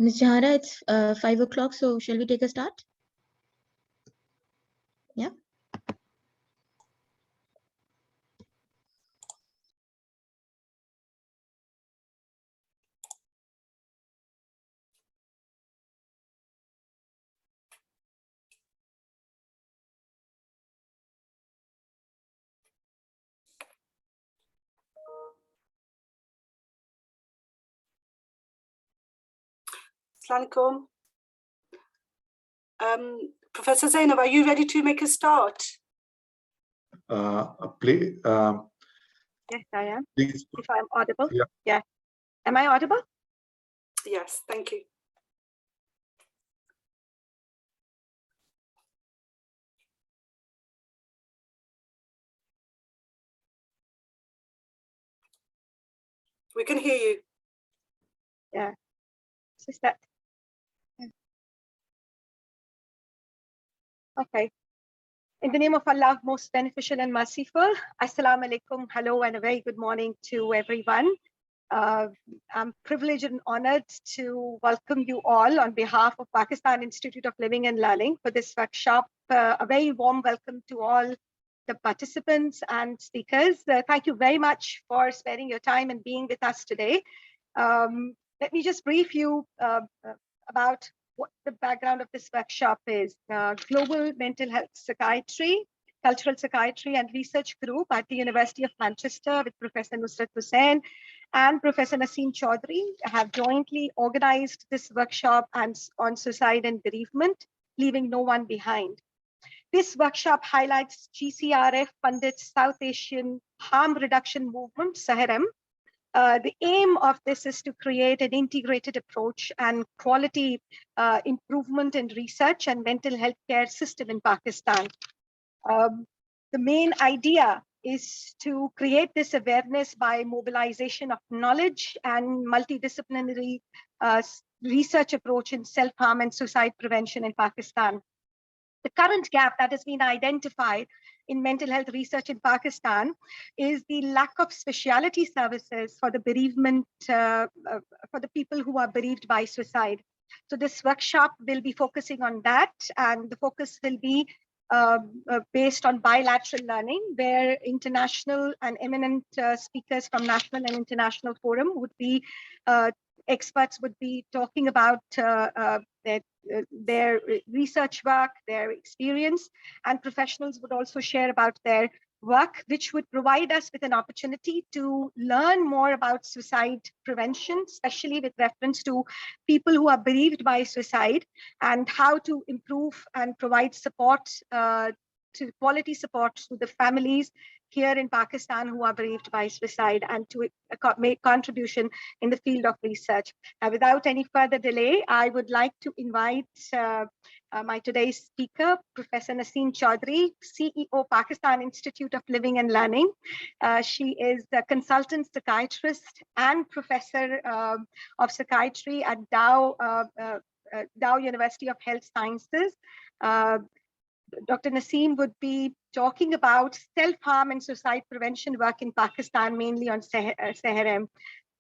Ms. Jahara, it's 5 o'clock, so shall we take a start? Yeah. Assalamualaikum. Professor Zainab, are you ready to make a start? Please. Yes, I am. Please. If I'm audible? Yeah. Yeah. Am I audible? Yes, thank you. We can hear you. Yeah. Is that? Okay. In the name of Allah, most beneficial and merciful, Assalamu alaikum, hello, and a very good morning to everyone. I'm privileged and honored to welcome you all on behalf of Pakistan Institute of Living and Learning for this workshop. A very warm welcome to all the participants and speakers. Thank you very much for sparing your time and being with us today. Let me just brief you about what the background of this workshop is. Global Mental Health Psychiatry, Cultural Psychiatry and Research Group at the University of Manchester with Professor Nusrat Hussain and Professor Nasim Chaudhary have jointly organized this workshop on suicide and bereavement, leaving no one behind. This workshop highlights GCRF-funded South Asian harm reduction movement, SAHARM. The aim of this is to create an integrated approach and quality improvement in research and mental health care system in Pakistan. The main idea is to create this awareness by mobilization of knowledge and multidisciplinary research approach in self-harm and suicide prevention in Pakistan. The current gap that has been identified in mental health research in Pakistan is the lack of specialty services for the bereavement, for the people who are bereaved by suicide. So this workshop will be focusing on that, and the focus will be based on bilateral learning, where international and eminent speakers from national and international forum would be, experts would be talking about their research work, their experience, and professionals would also share about their work, which would provide us with an opportunity to learn more about suicide prevention, especially with reference to people who are bereaved by suicide, and how to improve and provide support, to quality support to the families here in Pakistan who are bereaved by suicide, and to make contribution in the field of research. Without any further delay, I would like to invite my today's speaker, Professor Nasim Chaudhary, CEO, Pakistan Institute of Living and Learning. She is a consultant psychiatrist and professor of psychiatry at Dow University of Health Sciences. Dr. Nasim would be talking about self-harm and suicide prevention work in Pakistan, mainly on SAHARM.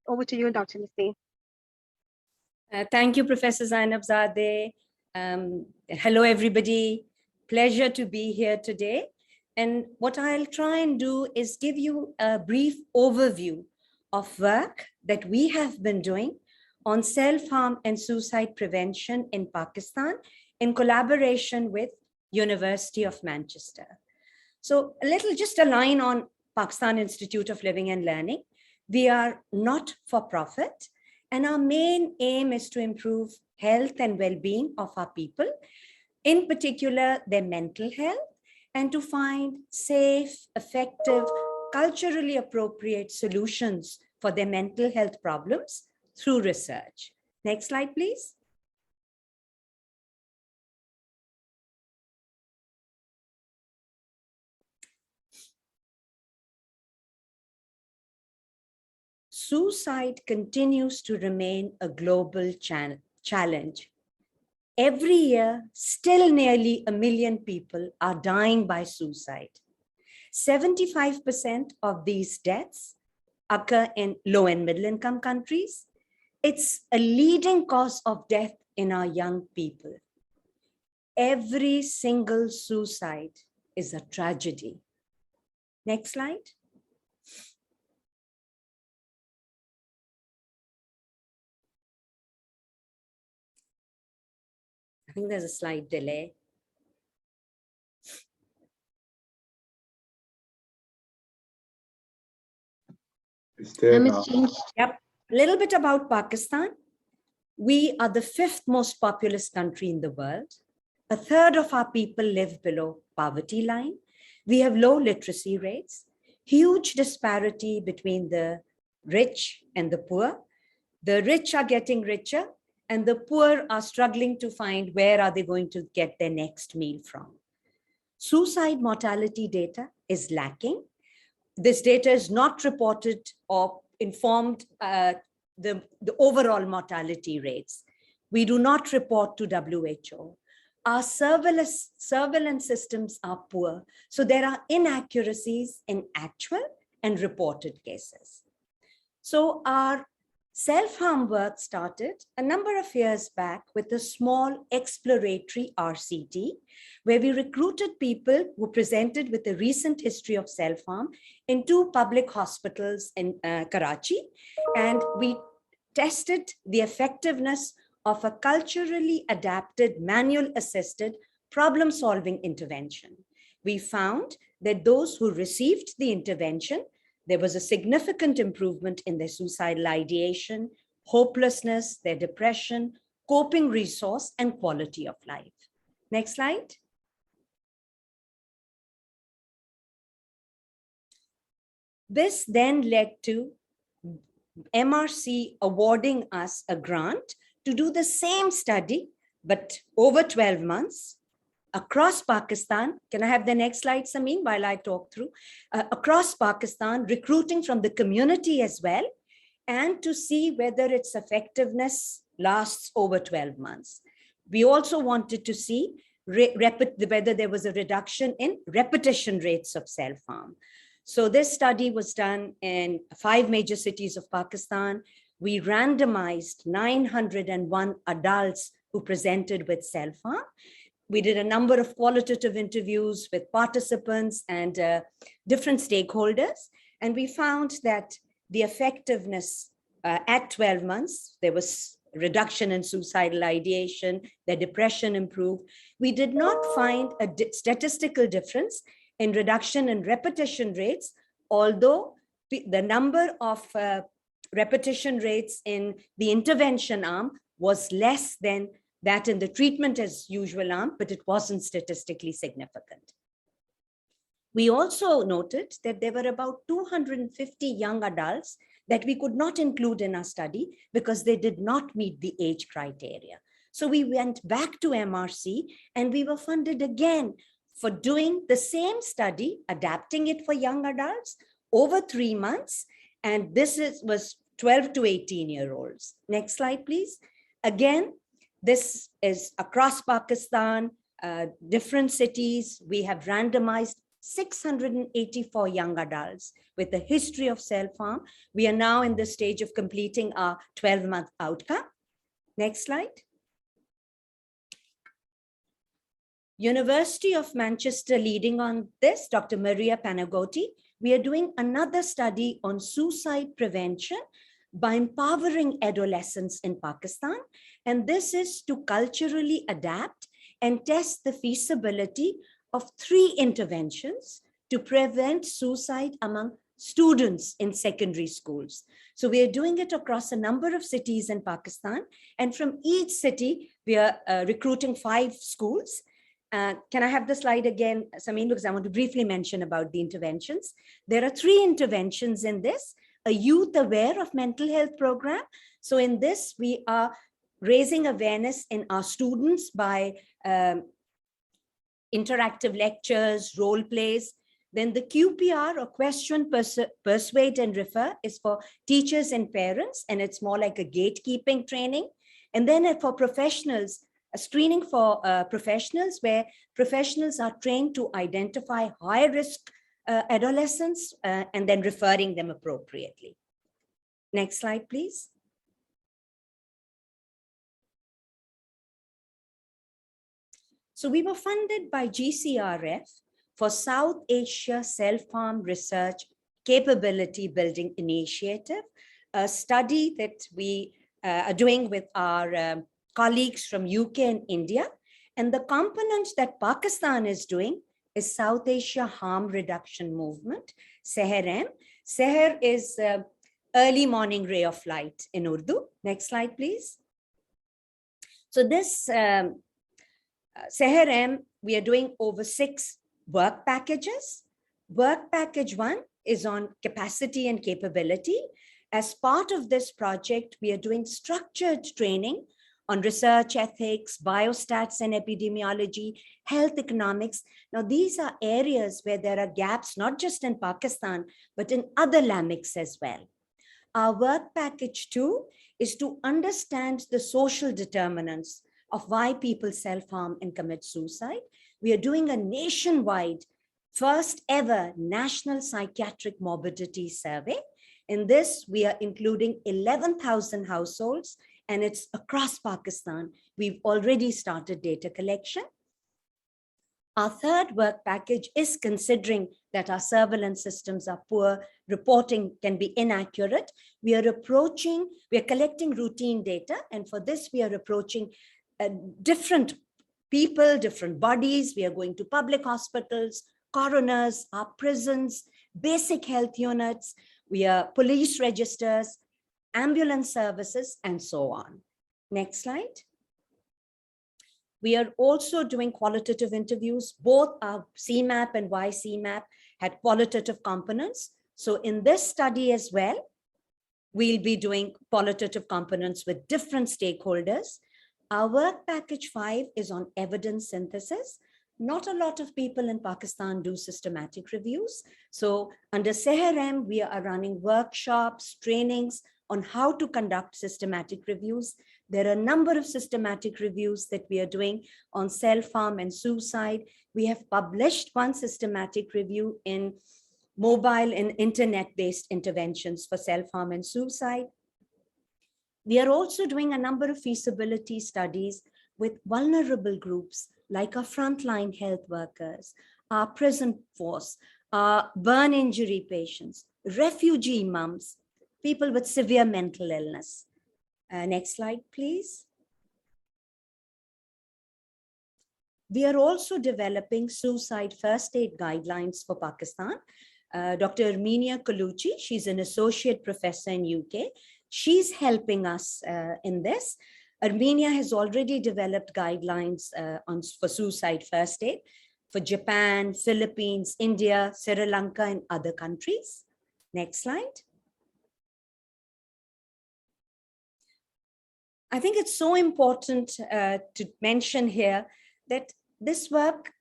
Over to you, Dr. Nasim. Thank you, Professor Zainab Zadeh. Hello, everybody. Pleasure to be here today. And what I'll try and do is give you a brief overview of work that we have been doing on self-harm and suicide prevention in Pakistan in collaboration with University of Manchester. So just a line on Pakistan Institute of Living and Learning. We are not for profit, and our main aim is to improve health and well-being of our people, in particular their mental health, and to find safe, effective, culturally appropriate solutions for their mental health problems through research. Next slide, please. Suicide continues to remain a global challenge. Every year, still nearly 1 million people are dying by suicide. 75% of these deaths occur in low and middle income countries, It's a leading cause of death in our young people. Every single suicide is a tragedy. Next slide. I think there's a slight delay. It's changed. Yep. A little bit about Pakistan. We are the 5th most populous country in the world. A third of our people live below poverty line. We have low literacy rates, huge disparity between the rich and the poor. The rich are getting richer and the poor are struggling to find where are they going to get their next meal from. Suicide mortality data is lacking. This data is not reported or informed the overall mortality rates. We do not report to WHO. Our surveillance systems are poor, so there are inaccuracies in actual and reported cases. So our self-harm work started a number of years back with a small exploratory RCT, where we recruited people who presented with a recent history of self-harm in 2 public hospitals in Karachi, and we tested the effectiveness of a culturally adapted, manual-assisted problem-solving intervention. We found that those who received the intervention, there was a significant improvement in their suicidal ideation, hopelessness, their depression, coping resource, and quality of life. Next slide. This then led to MRC awarding us a grant to do the same study, but over 12 months across Pakistan. Can I have the next slide, Samin, while I talk through? Across Pakistan, recruiting from the community as well, and to see whether its effectiveness lasts over 12 months. We also wanted to see whether there was a reduction in repetition rates of self-harm. So this study was done in 5 major cities of Pakistan. We randomized 901 adults who presented with self-harm. We did a number of qualitative interviews with participants and different stakeholders. And we found that the effectiveness at 12 months, there was reduction in suicidal ideation, their depression improved. We did not find a statistical difference in reduction in repetition rates, although the number of repetition rates in the intervention arm was less than that in the treatment as usual arm, but it wasn't statistically significant. We also noted that there were about 250 young adults that we could not include in our study because they did not meet the age criteria. So we went back to MRC and we were funded again for doing the same study, adapting it for young adults over 3 months. And this was 12 to 18-year-olds. Next slide, please. Again, this is across Pakistan, different cities. We have randomized 684 young adults with a history of self-harm. We are now in the stage of completing our 12-month outcome. Next slide. University of Manchester leading on this, Dr. Maria Panagotti. We are doing another study on suicide prevention by empowering adolescents in Pakistan. And this is to culturally adapt and test the feasibility of 3 interventions to prevent suicide among students in secondary schools. So we are doing it across a number of cities in Pakistan. And from each city, we are recruiting 5 schools. Can I have the slide again, Samin, because I want to briefly mention about the interventions. There are 3 interventions in this, a youth aware of mental health program. So in this, we are raising awareness in our students by interactive lectures, role plays. Then the QPR, or question, persuade and refer, is for teachers and parents, and it's more like a gatekeeping training. And then for professionals, a screening for professionals, where professionals are trained to identify high-risk adolescents and then referring them appropriately. Next slide, please. So we were funded by GCRF for South Asia Self-Harm Research Capability Building Initiative, a study that we are doing with our colleagues from UK and India. And the component that Pakistan is doing is South Asia Harm Reduction Movement, SEHR-M. SEHR is early morning ray of light in Urdu. Next slide, please. So this SEHR-M, we are doing over 6 work packages. Work package 1 is on capacity and capability. As part of this project, we are doing structured training on research ethics, biostats and epidemiology, health economics. Now, these are areas where there are gaps, not just in Pakistan, but in other LAMICs as well. Our work package 2 is to understand the social determinants of why people self-harm and commit suicide. We are doing a nationwide, first ever National Psychiatric Morbidity Survey. In this, we are including 11,000 households, and it's across Pakistan. We've already started data collection. Our third work package is considering that our surveillance systems are poor, reporting can be inaccurate. We are collecting routine data, and for this, we are approaching different people, different bodies. We are going to public hospitals, coroners, our prisons, basic health units. We are police registers, ambulance services, and so on. Next slide. We are also doing qualitative interviews. Both our CMAP and YCMAP had qualitative components. So in this study as well, we'll be doing qualitative components with different stakeholders. Our work package 5 is on evidence synthesis. Not a lot of people in Pakistan do systematic reviews. So under SEHR-M, we are running workshops, trainings on how to conduct systematic reviews. There are a number of systematic reviews that we are doing on self-harm and suicide. We have published one systematic review in mobile and internet-based interventions for self-harm and suicide. We are also doing a number of feasibility studies with vulnerable groups like our frontline health workers, our prison force, our burn injury patients, refugee moms, people with severe mental illness. Next slide, please. We are also developing suicide first aid guidelines for Pakistan. Dr. Armenia Colucci, she's an associate professor in UK. She's helping us in this. Armenia has already developed guidelines for suicide first aid for Japan, Philippines, India, Sri Lanka, and other countries. Next slide. I think it's so important to mention here that this work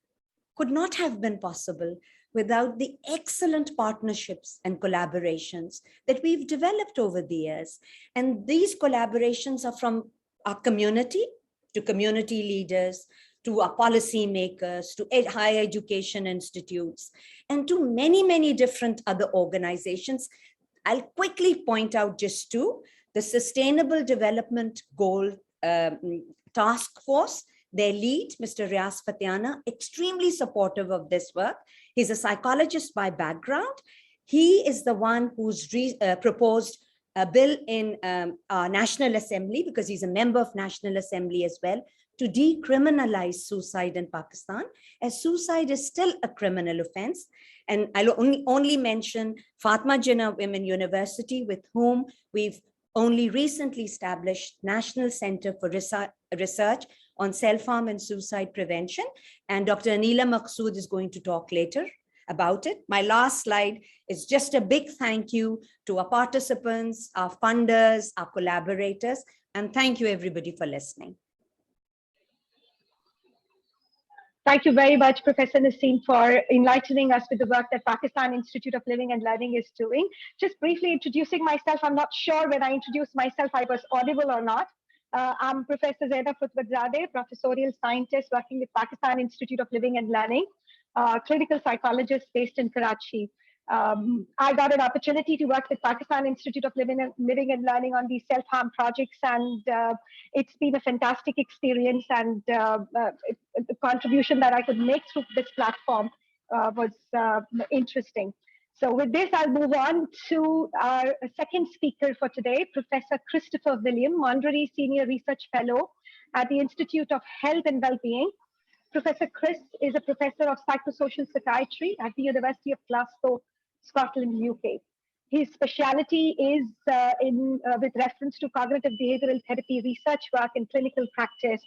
could not have been possible without the excellent partnerships and collaborations that we've developed over the years. And these collaborations are from our community to community leaders, to our policymakers, to higher education institutes, and to many, many different other organizations. I'll quickly point out just two. The Sustainable Development Goal Task Force, their lead, Mr. Riaz Fatiana, extremely supportive of this work. He's a psychologist by background. He is the one who's proposed a bill in our National Assembly, because he's a member of National Assembly as well, to decriminalize suicide in Pakistan, as suicide is still a criminal offense. And I'll only mention Fatma Jinnah Women University, with whom we've only recently established National Center for Research on Self-Harm and Suicide Prevention. And Dr. Anila Maksood is going to talk later about it. My last slide is just a big thank you to our participants, our funders, our collaborators, and thank you everybody for listening. Thank you very much, Professor Nasim, for enlightening us with the work that Pakistan Institute of Living and Learning is doing. Just briefly introducing myself, I'm not sure when I introduced myself, I was audible or not. I'm Professor Zainab Futwadzadeh, professorial scientist working with Pakistan Institute of Living and Learning, clinical psychologist based in Karachi. I got an opportunity to work with Pakistan Institute of Living and Learning on these self-harm projects, and it's been a fantastic experience, and the contribution that I could make through this platform was interesting. So with this, I'll move on to our second speaker for today, Professor Christopher William, Monderry Senior Research Fellow at the Institute of Health and Wellbeing. Professor Chris is a professor of psychosocial psychiatry at the University of Glasgow, Scotland, UK. His specialty is with reference to cognitive behavioral therapy research work and clinical practice.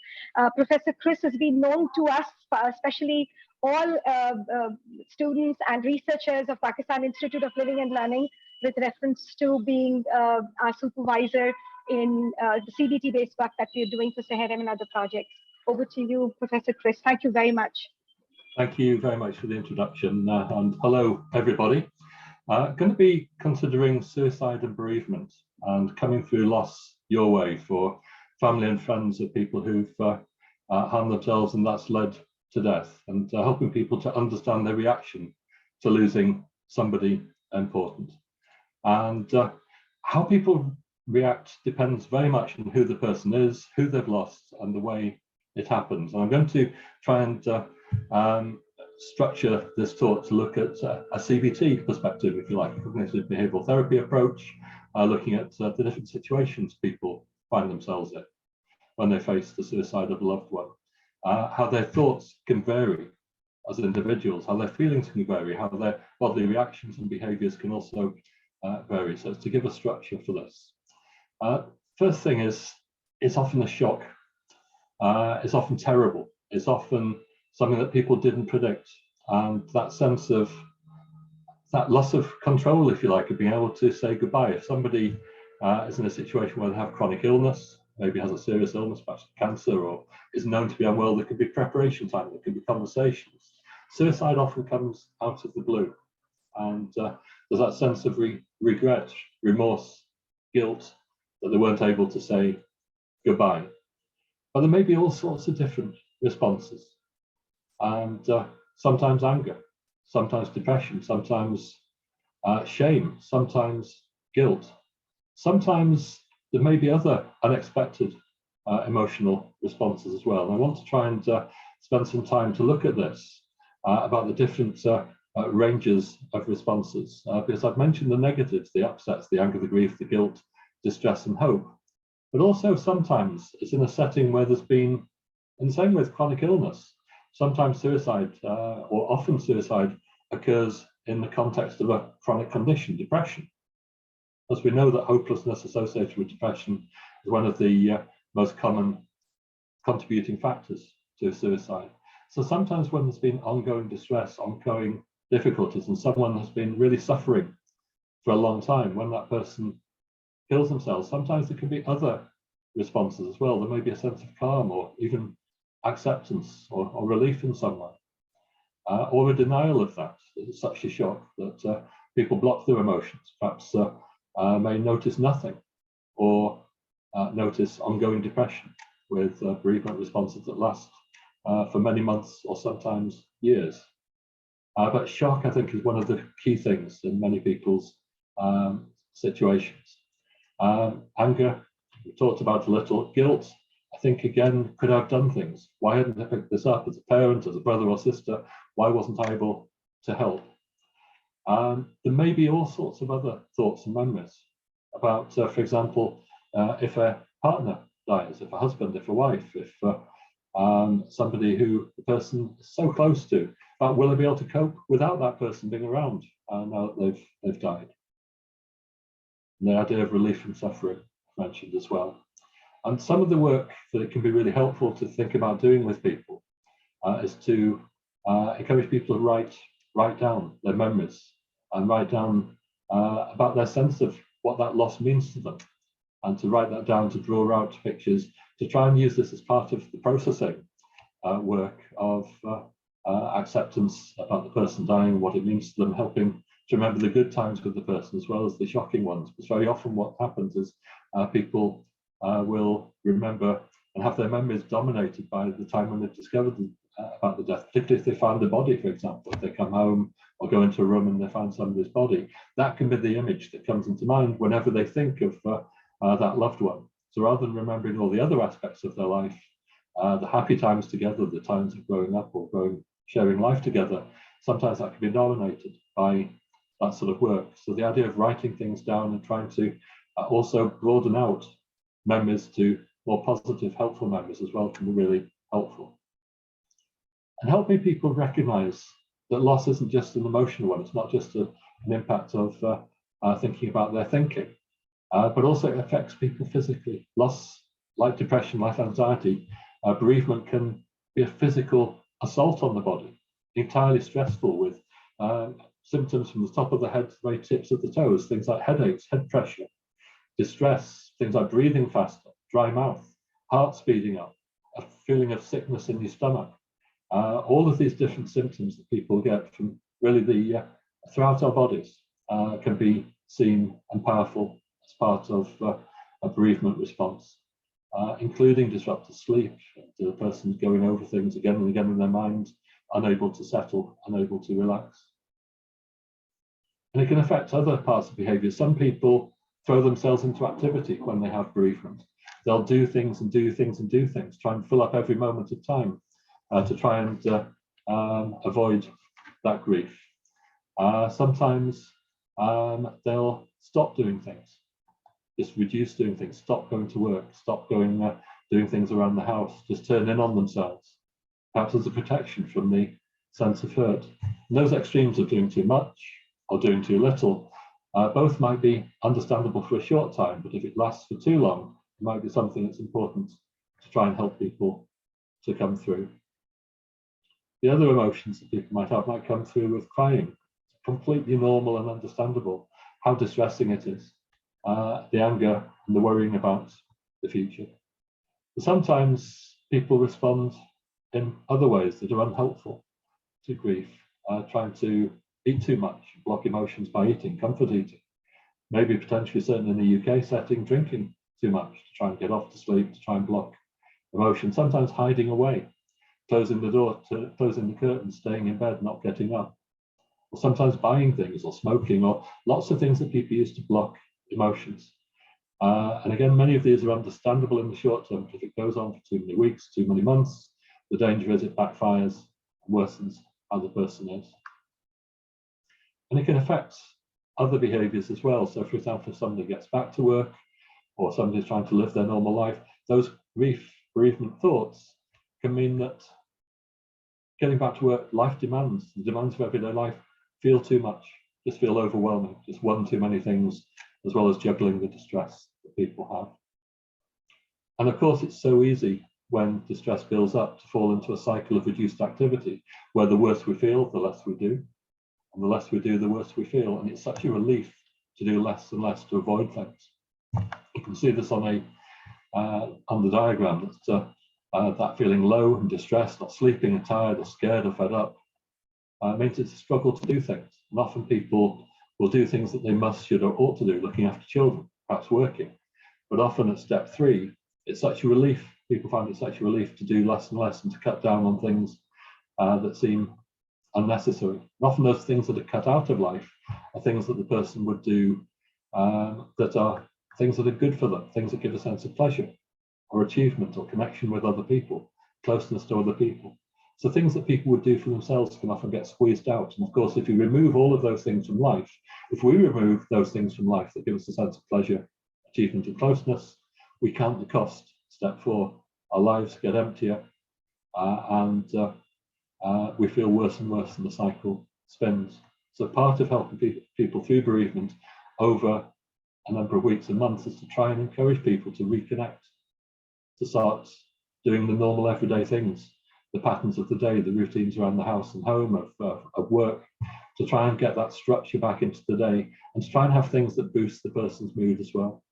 Professor Chris has been known to us, especially all students and researchers of Pakistan Institute of Living and Learning, with reference to being our supervisor in the CBT-based work that we are doing for Saharam and other projects. Over to you, Professor Chris. Thank you very much. Thank you very much for the introduction, and hello, everybody. Going to be considering suicide and bereavement and coming through loss your way for family and friends of people who've harmed themselves and that's led to death, and helping people to understand their reaction to losing somebody important. And how people react depends very much on who the person is, who they've lost, and the way it happens. And I'm going to try and structure this talk to look at a CBT perspective, if you like, a cognitive behavioral therapy approach, looking at the different situations people find themselves in when they face the suicide of a loved one, how their thoughts can vary as individuals, how their feelings can vary, how their bodily reactions and behaviors can also vary. So it's to give a structure for this. First thing is, it's often a shock. It's often terrible. It's often something that people didn't predict. And that sense of, that loss of control, if you like, of being able to say goodbye. If somebody is in a situation where they have chronic illness, maybe has a serious illness, perhaps cancer, or is known to be unwell, there could be preparation time, there could be conversations. Suicide often comes out of the blue. And there's that sense of regret, remorse, guilt that they weren't able to say goodbye. But there may be all sorts of different responses. And sometimes anger, sometimes depression, sometimes shame, sometimes guilt. Sometimes there may be other unexpected emotional responses as well. And I want to try and spend some time to look at this, about the different ranges of responses, because I've mentioned the negatives, the upsets, the anger, the grief, the guilt, distress and hope. But also sometimes it's in a setting where there's been, and the same with chronic illness, sometimes suicide, or often suicide, occurs in the context of a chronic condition, depression. As we know that hopelessness associated with depression is one of the most common contributing factors to suicide. So sometimes when there's been ongoing distress, ongoing difficulties, and someone has been really suffering for a long time, when that person kills themselves, sometimes there can be other responses as well. There may be a sense of calm or even acceptance or relief in some way, or a denial of that. It's such a shock that people block their emotions, perhaps may notice nothing, or notice ongoing depression with bereavement responses that last for many months or sometimes years. But shock, I think, is one of the key things in many people's situations. Anger, we talked about a little. Guilt, I think, again, could I have done things? Why hadn't I picked this up as a parent, as a brother or sister? Why wasn't I able to help? There may be all sorts of other thoughts and memories about, for example, if a partner dies, if a husband, if a wife, if somebody who the person is so close to, but will I be able to cope without that person being around now that they've died? And the idea of relief from suffering mentioned as well. And some of the work that it can be really helpful to think about doing with people is to encourage people to write down their memories and write down about their sense of what that loss means to them, and to write that down, to draw out pictures, to try and use this as part of the processing work of acceptance about the person dying, what it means to them, helping to remember the good times with the person as well as the shocking ones. Because very often what happens is people will remember and have their memories dominated by the time when they've discovered about the death, particularly if they found the body, for example. If they come home or go into a room and they find somebody's body. That can be the image that comes into mind whenever they think of that loved one. So rather than remembering all the other aspects of their life, the happy times together, the times of growing up or sharing life together, sometimes that can be dominated by that sort of work. So the idea of writing things down and trying to also broaden out memories to more positive, helpful memories as well can be really helpful. And helping people recognize that loss isn't just an emotional one. It's not just an impact of thinking about their thinking, but also it affects people physically. Loss, like depression, like anxiety, bereavement can be a physical assault on the body, entirely stressful, with symptoms from the top of the head to the very tips of the toes, things like headaches, head pressure, distress, things like breathing faster, dry mouth, heart speeding up, a feeling of sickness in your stomach. All of these different symptoms that people get from really throughout our bodies can be seen and powerful as part of a bereavement response, including disrupted sleep, the person going over things again and again in their mind, unable to settle, unable to relax. And it can affect other parts of behavior. Some people throw themselves into activity when they have bereavement. They'll do things and do things and do things, try and fill up every moment of time to try and avoid that grief. Sometimes they'll stop doing things, just reduce doing things, stop going to work, stop doing things around the house, just turn in on themselves, perhaps as a protection from the sense of hurt. And those extremes of doing too much or doing too little, both might be understandable for a short time, but if it lasts for too long, it might be something that's important to try and help people to come through. The other emotions that people might have might come through with crying. It's completely normal and understandable how distressing it is, the anger and the worrying about the future. But sometimes people respond in other ways that are unhelpful to grief, trying to eat too much, block emotions by eating, comfort eating. Maybe potentially, certainly in the UK setting, drinking too much to try and get off to sleep, to try and block emotion, sometimes hiding away, closing the door, closing the curtains, staying in bed, not getting up, or sometimes buying things or smoking, or lots of things that people use to block emotions. And again, many of these are understandable in the short term, but if it goes on for too many weeks, too many months, the danger is it backfires and worsens how the person is. And it can affect other behaviors as well. So for example, if somebody gets back to work or somebody's trying to live their normal life, those bereavement thoughts can mean that getting back to work, life demands, the demands of everyday life feel too much, just feel overwhelming, just one too many things, as well as juggling the distress that people have. And of course, it's so easy when distress builds up to fall into a cycle of reduced activity, where the worse we feel, the less we do. And the less we do, the worse we feel. And it's such a relief to do less and less to avoid things. You can see this on the diagram, that feeling low and distressed, not sleeping and tired or scared or fed up, means it's a struggle to do things. And often people will do things that they must, should, or ought to do, looking after children, perhaps working. But often at step 3, it's such a relief. People find it such a relief to do less and less and to cut down on things that seem unnecessary. And often those things that are cut out of life are things that the person would do that are things that are good for them, things that give a sense of pleasure or achievement or connection with other people, closeness to other people. So things that people would do for themselves can often get squeezed out. And of course, if you remove all of those things from life, if we remove those things from life that give us a sense of pleasure, achievement and closeness, we count the cost. Step 4, our lives get emptier and we feel worse and worse, and the cycle spins. So part of helping people through bereavement over a number of weeks and months is to try and encourage people to reconnect, to start doing the normal everyday things, the patterns of the day, the routines around the house and home, of work, to try and get that structure back into the day and to try and have things that boost the person's mood as well.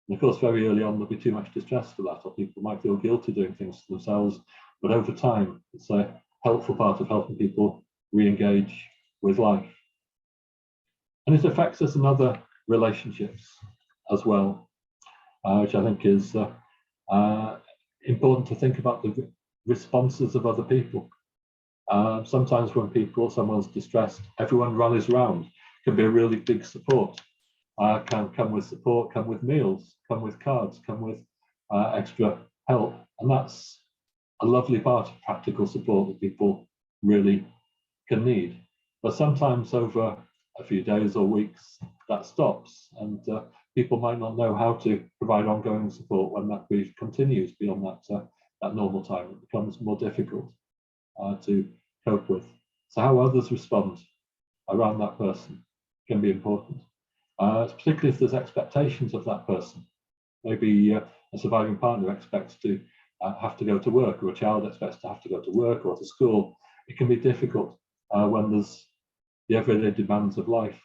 And of course, very early on, there'll be too much distress for that, or people might feel guilty doing things to themselves, but over time, it's a helpful part of helping people re-engage with life. And it affects us in other relationships as well, which I think is important to think about the responses of other people. Sometimes when someone's distressed, everyone rallies around, can be a really big support. Can come with support, come with meals, come with cards, come with extra help. And that's a lovely part of practical support that people really can need. But sometimes over a few days or weeks, that stops, and people might not know how to provide ongoing support when that grief continues beyond that normal time. It becomes more difficult to cope with. So how others respond around that person can be important, particularly if there's expectations of that person. Maybe a surviving partner expects to have to go to work, or a child expects to have to go to work or to school. It can be difficult when there's the everyday demands of life,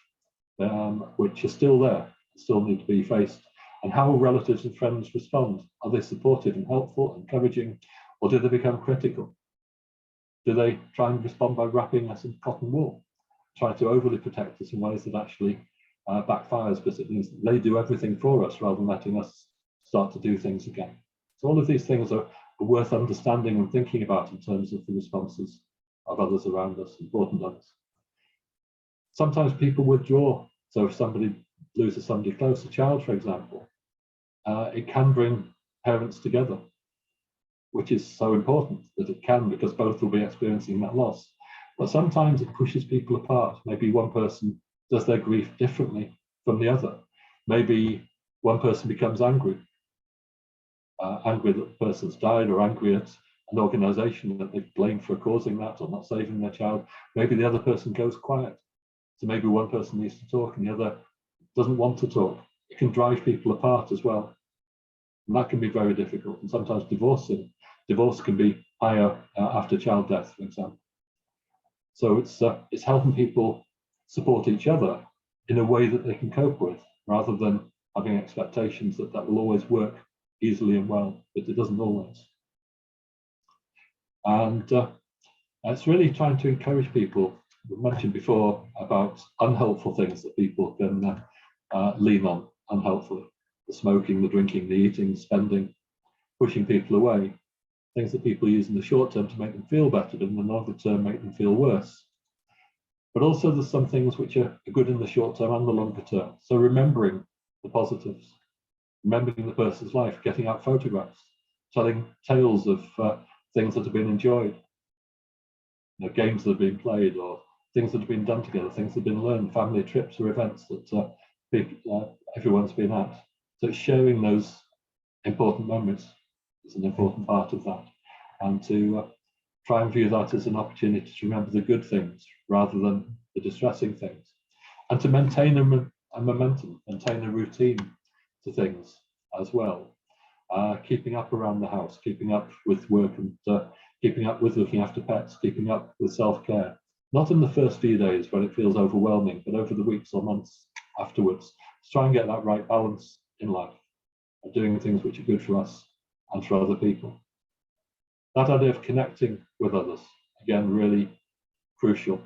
which are still there, still need to be faced. And how will relatives and friends respond? Are they supportive and helpful, encouraging, or do they become critical? Do they try and respond by wrapping us in cotton wool, try to overly protect us in ways that actually backfires, because it means they do everything for us rather than letting us start to do things again? So all of these things are worth understanding and thinking about in terms of the responses of others around us, important others. Sometimes people withdraw. So if somebody loses somebody close, a child, for example, it can bring parents together, which is so important that it can, because both will be experiencing that loss. But sometimes it pushes people apart. Maybe one person does their grief differently from the other. Maybe one person becomes angry that the person's died, or angry at an organization that they've blamed for causing that or not saving their child. Maybe the other person goes quiet. So maybe one person needs to talk and the other doesn't want to talk. It can drive people apart as well. And that can be very difficult. And sometimes divorce can be higher after child death, for example. So it's helping people support each other in a way that they can cope with, rather than having expectations that will always work easily and well, but it doesn't always. And it's really trying to encourage people. We mentioned before about unhelpful things that people can lean on unhelpfully: the smoking, the drinking, the eating, spending, pushing people away, things that people use in the short term to make them feel better, but in the longer term make them feel worse. But also there's some things which are good in the short term and the longer term. So remembering the positives, remembering the person's life, getting out photographs, telling tales of things that have been enjoyed, games that have been played, or things that have been done together, things that have been learned, family trips or events that everyone's been at. So sharing those important moments is an important part of that, and to try and view that as an opportunity to remember the good things rather than the distressing things, and to maintain a momentum, maintain a routine to things as well. Keeping up around the house, keeping up with work, and keeping up with looking after pets, keeping up with self-care. Not in the first few days when it feels overwhelming, but over the weeks or months afterwards, to try and get that right balance in life of doing things which are good for us and for other people. That idea of connecting with others, again, really crucial.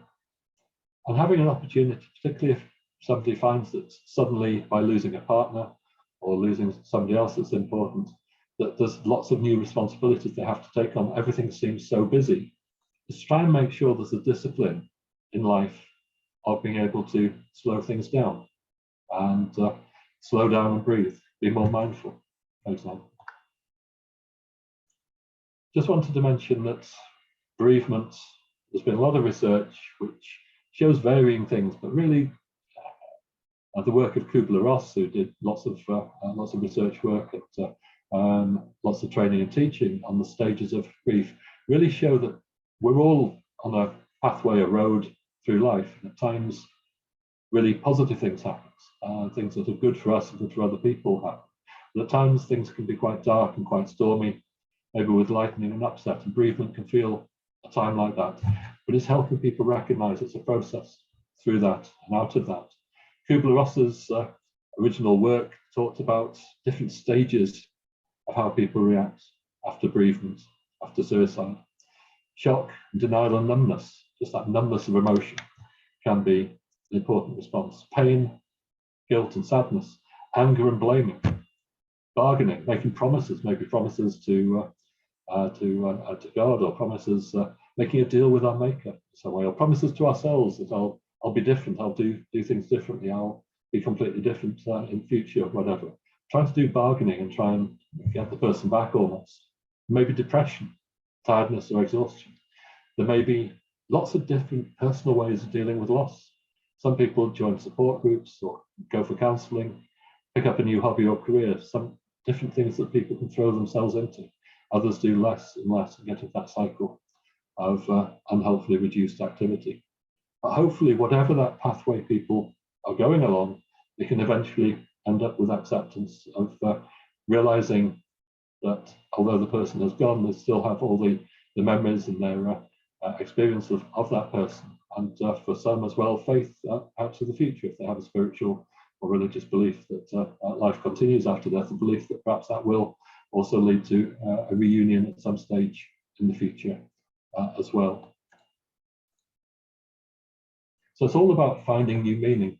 And having an opportunity, particularly if somebody finds that suddenly by losing a partner or losing somebody else that's important, that there's lots of new responsibilities they have to take on, everything seems so busy, is try and make sure there's a discipline in life of being able to slow things down and slow down and breathe, be more mindful, for example. Just wanted to mention that bereavement, there's been a lot of research which shows varying things, but really the work of Kubler-Ross, who did lots of research work at lots of training and teaching on the stages of grief, really show that we're all on a pathway, a road through life, and at times really positive things happen, things that are good for us and good for other people happen. But at times things can be quite dark and quite stormy, maybe with lightning and upset, and bereavement can feel a time like that. But it's helping people recognize it's a process through that and out of that. Kubler-Ross's original work talked about different stages of how people react after bereavement, after suicide. Shock, denial, and numbness, just that numbness of emotion, can be an important response. Pain, guilt, and sadness, anger and blaming, bargaining, making promises, maybe promises to God, or promises making a deal with our maker in some way, or promises to ourselves that I'll be different, I'll do things differently, I'll be completely different in future, whatever. Trying to do bargaining and try and get the person back almost. Maybe depression, tiredness or exhaustion. There may be lots of different personal ways of dealing with loss. Some people join support groups or go for counselling, pick up a new hobby or career, some different things that people can throw themselves into. Others do less and less and get into that cycle of unhealthily reduced activity. But hopefully, whatever that pathway people are going along, they can eventually end up with acceptance of realizing that although the person has gone, they still have all the memories and their experience of that person. And for some as well, faith out to the future, if they have a spiritual or religious belief that life continues after death, a belief that perhaps that will also lead to a reunion at some stage in the future as well. So it's all about finding new meaning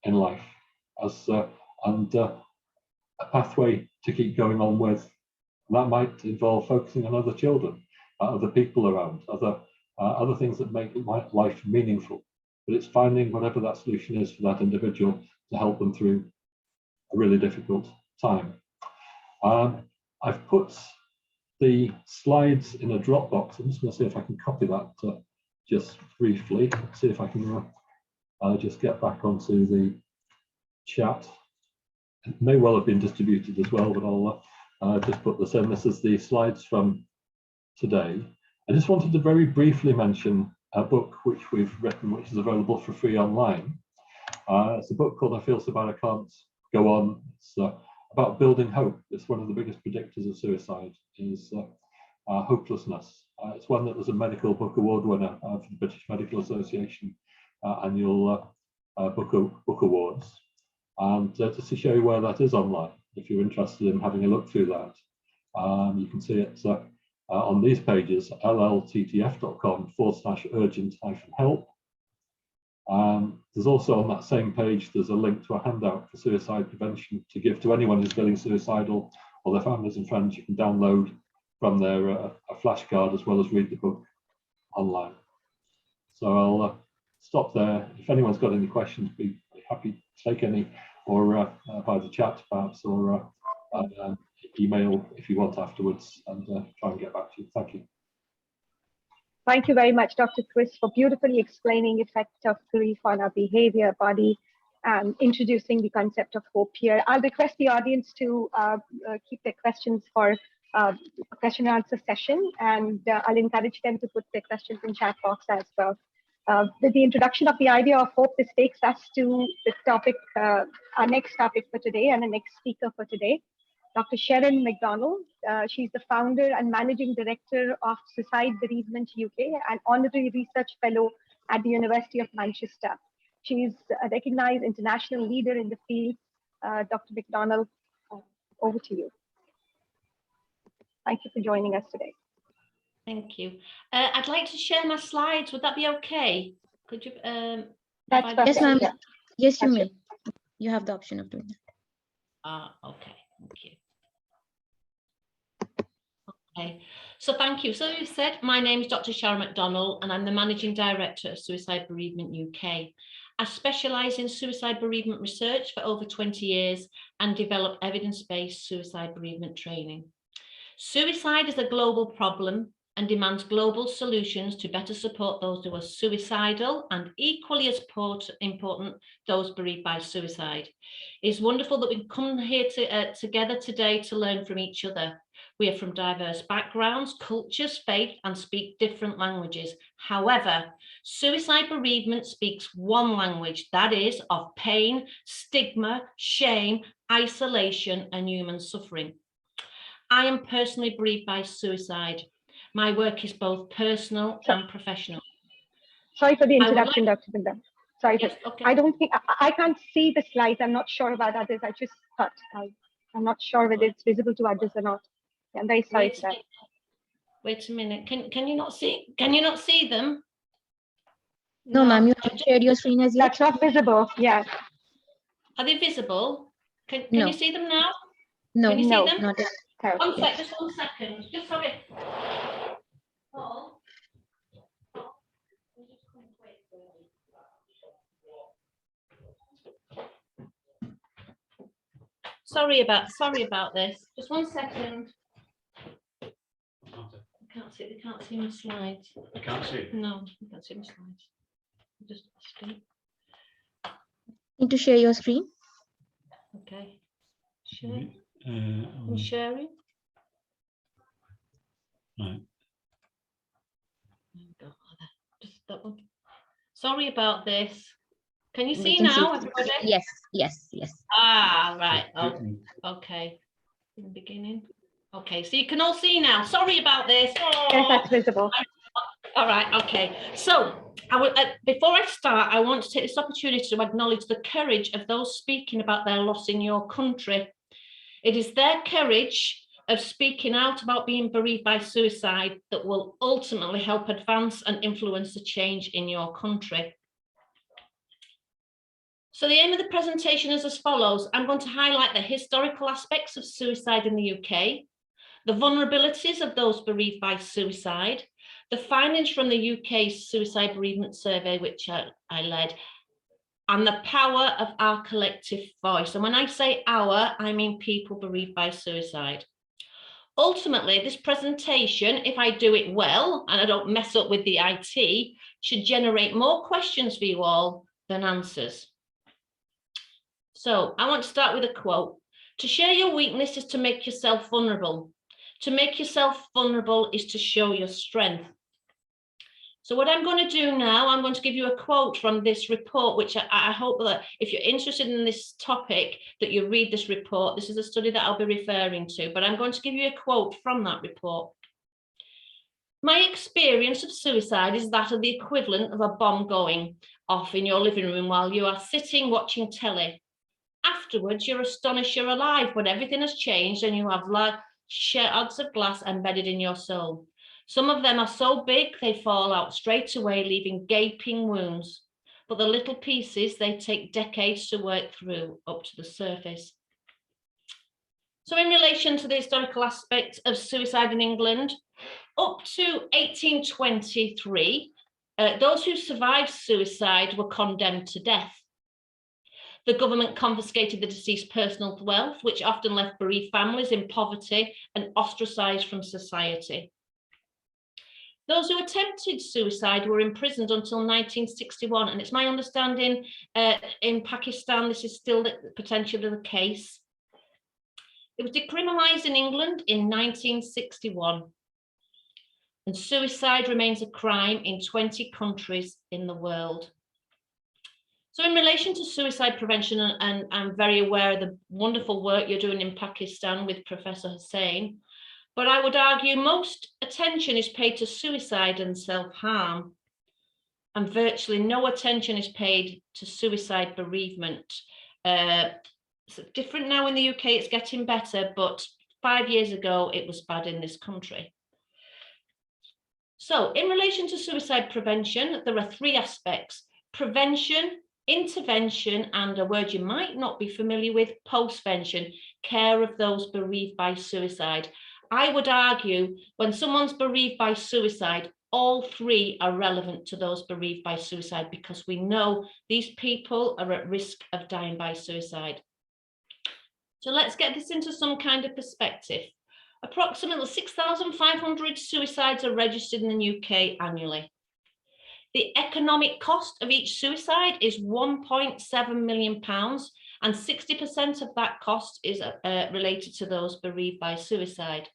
in life and a pathway to keep going on with. And that might involve focusing on other children, other people around, other things that make life meaningful. But it's finding whatever that solution is for that individual to help them through a really difficult time. I've put the slides in a Dropbox. I'm just going to see if I can copy that just briefly. See if I can just get back onto the chat. It may well have been distributed as well, but I'll just put this in. This is the slides from today. I just wanted to very briefly mention a book which we've written, which is available for free online. It's a book called I Feel So Bad I Can't Go On. It's about building hope. It's one of the biggest predictors of suicide is hopelessness. It's one that was a medical book award winner for the British Medical Association annual book awards. And just to show you where that is online, if you're interested in having a look through that, you can see it on these pages, llttf.com/urgent-help. There's also on that same page, there's a link to a handout for suicide prevention to give to anyone who's feeling suicidal or their families and friends. You can download from there a flashcard as well as read the book online. So I'll stop there. If anyone's got any questions, be happy to take any, or by the chat perhaps, or email if you want afterwards, and try and get back to you. Thank you. Thank you very much, Dr. Chris, for beautifully explaining the effect of grief on our behavior, body, and introducing the concept of hope here. I'll request the audience to keep their questions for a question and answer session, and I'll encourage them to put their questions in chat box as well. With the introduction of the idea of hope, this takes us to the topic, our next topic for today, and the next speaker for today, Dr. Sharon Mcdonald. She's the founder and managing director of Suicide Bereavement UK, and honorary research fellow at the University of Manchester. She's a recognized international leader in the field. Dr. Mcdonald, over to you. Thank you for joining us today. Thank you. I'd like to share my slides. Would that be okay? Could you? That's yes, ma'am. Yeah. Yes, you may. You have the option of doing that. Okay. Thank you. Okay. So thank you. So you said, my name is Dr. Sharon Mcdonald, and I'm the Managing Director of Suicide Bereavement UK. I specialise in suicide bereavement research for over 20 years and develop evidence-based suicide bereavement training. Suicide is a global problem and demands global solutions to better support those who are suicidal, and equally as important, those bereaved by suicide. It's wonderful that we've come here together today to learn from each other. We are from diverse backgrounds, cultures, faith, and speak different languages. However, suicide bereavement speaks one language, that is of pain, stigma, shame, isolation, and human suffering. I am personally bereaved by suicide. My work is both personal and professional. Sorry for the introduction, Dr. Binda. Sorry, yes, okay. I don't think, I can't see the slides. I'm not sure about others. I just thought, I'm not sure whether it's visible to others or not. Yeah, I'm very sorry for that. Wait a minute. Can you not see? Can you not see them? No, ma'am, you haven't shared your screen as yet. That's not visible. Yeah. Are they visible? Can No. you see them now? No, Can you see them? not yet. One sec, just 1 second. Just sorry. Paul. Sorry about this. Just 1 second. They can't see my slides. I can't see. No, I can't see my slides. Just speak. Need to share your screen. Okay. Share. I'm sharing. Right. Just that one. Sorry about this. Can you We see can see. now, everybody? Yes, yes, yes. Ah, right. Oh, okay. In the beginning. Okay, so you can all see now. Sorry about this. Oh. Yes, that's visible. All right, okay. So before I start, I want to take this opportunity to acknowledge the courage of those speaking about their loss in your country. It is their courage of speaking out about being bereaved by suicide that will ultimately help advance and influence the change in your country. So the aim of the presentation is as follows. I'm going to highlight the historical aspects of suicide in the UK, the vulnerabilities of those bereaved by suicide, the findings from the UK Suicide Bereavement Survey, which I led, and the power of our collective voice. And when I say our, I mean people bereaved by suicide. Ultimately, this presentation, if I do it well, and I don't mess up with the IT, should generate more questions for you all than answers. So I want to start with a quote. To share your weakness is to make yourself vulnerable. To make yourself vulnerable is to show your strength. So what I'm going to do now, I'm going to give you a quote from this report, which I hope that if you're interested in this topic, that you read this report. This is a study that I'll be referring to, but I'm going to give you a quote from that report. My experience of suicide is that of the equivalent of a bomb going off in your living room while you are sitting watching telly. Afterwards, you're astonished you're alive, but everything has changed and you have large shards of glass embedded in your soul. Some of them are so big they fall out straight away, leaving gaping wounds. But the little pieces, they take decades to work through up to the surface. So in relation to the historical aspect of suicide in England, up to 1823, those who survived suicide were condemned to death. The government confiscated the deceased's personal wealth, which often left bereaved families in poverty and ostracized from society. Those who attempted suicide were imprisoned until 1961, and it's my understanding in Pakistan this is still potentially the case. It was decriminalised in England in 1961, and suicide remains a crime in 20 countries in the world. So in relation to suicide prevention, and I'm very aware of the wonderful work you're doing in Pakistan with Professor Hussain, but I would argue most attention is paid to suicide and self-harm, and virtually no attention is paid to suicide bereavement. It's different now in the UK, it's getting better, but 5 years ago, it was bad in this country. So in relation to suicide prevention, there are 3 aspects: prevention, intervention, and a word you might not be familiar with, postvention, care of those bereaved by suicide. I would argue when someone's bereaved by suicide, all 3 are relevant to those bereaved by suicide because we know these people are at risk of dying by suicide. So let's get this into some kind of perspective. Approximately 6,500 suicides are registered in the UK annually. The economic cost of each suicide is £1.7 million, and 60% of that cost is related to those bereaved by suicide.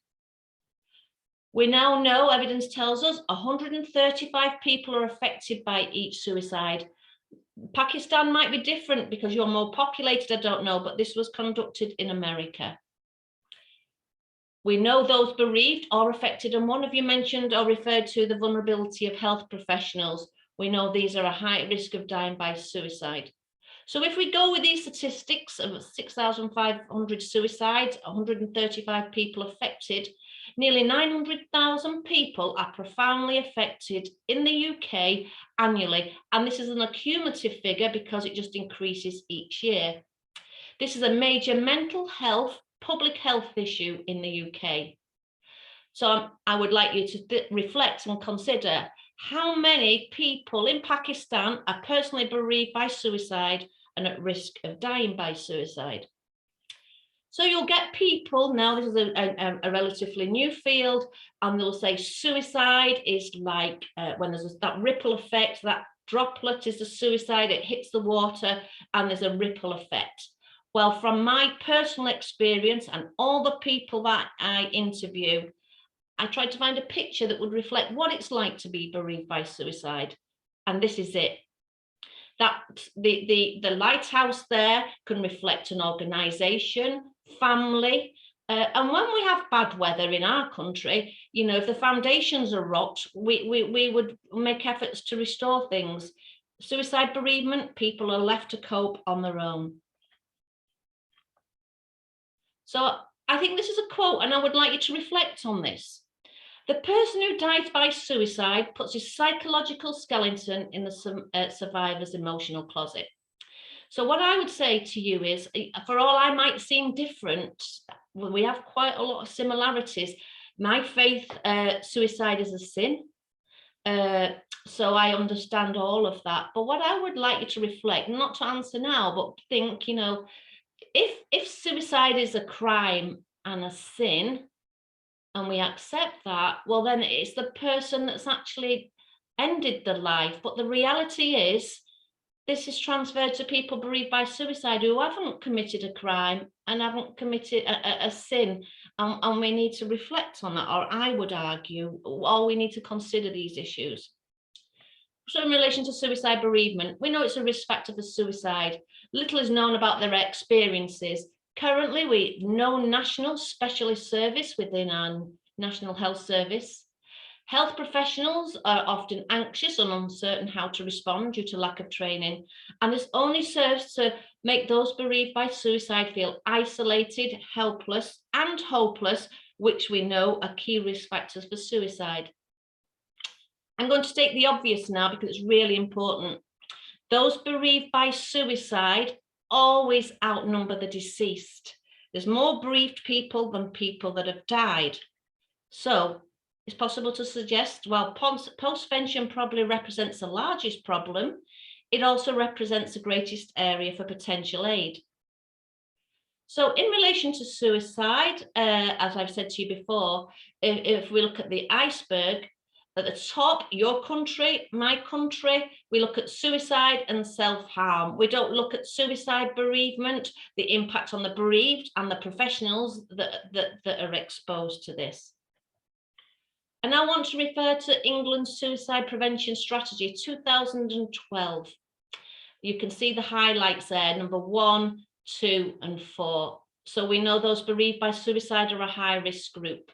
We now know, evidence tells us, 135 people are affected by each suicide. Pakistan might be different because you're more populated, I don't know, but this was conducted in America. We know those bereaved are affected, and one of you mentioned or referred to the vulnerability of health professionals. We know these are a high risk of dying by suicide. So if we go with these statistics of 6,500 suicides, 135 people affected, nearly 900,000 people are profoundly affected in the UK annually. And this is an accumulative figure because it just increases each year. This is a major mental health, public health issue in the UK. So I would like you to reflect and consider how many people in Pakistan are personally bereaved by suicide and at risk of dying by suicide. So you'll get people, now this is a relatively new field, and they'll say suicide is like when there's that ripple effect, that droplet is the suicide, it hits the water and there's a ripple effect. Well, from my personal experience and all the people that I interview, I tried to find a picture that would reflect what it's like to be bereaved by suicide. And this is it. That the lighthouse there can reflect an organisation, family, and when we have bad weather in our country, you know, if the foundations are rot, we would make efforts to restore things. Suicide bereavement, people are left to cope on their own. So I think this is a quote, and I would like you to reflect on this. The person who dies by suicide puts his psychological skeleton in the survivor's emotional closet. So what I would say to you is, for all I might seem different, we have quite a lot of similarities. My faith, suicide is a sin. So I understand all of that. But what I would like you to reflect, not to answer now, but think, you know, if suicide is a crime and a sin, and we accept that, well, then it's the person that's actually ended the life. But the reality is, this is transferred to people bereaved by suicide who haven't committed a crime and haven't committed a sin. And we need to reflect on that, or I would argue, or we need to consider these issues. So in relation to suicide bereavement, we know it's a risk factor for suicide. Little is known about their experiences. Currently, we know national specialist service within our National Health Service. Health professionals are often anxious and uncertain how to respond due to lack of training, and this only serves to make those bereaved by suicide feel isolated, helpless, and hopeless, which we know are key risk factors for suicide. I'm going to state the obvious now because it's really important. Those bereaved by suicide always outnumber the deceased. There's more bereaved people than people that have died. So it's possible to suggest, while postvention probably represents the largest problem, it also represents the greatest area for potential aid. So in relation to suicide, as I've said to you before, if we look at the iceberg, at the top, your country, my country, we look at suicide and self-harm. We don't look at suicide bereavement, the impact on the bereaved and the professionals that are exposed to this. And I want to refer to England's Suicide Prevention Strategy 2012. You can see the highlights there, number 1, 2, and 4. So we know those bereaved by suicide are a high-risk group.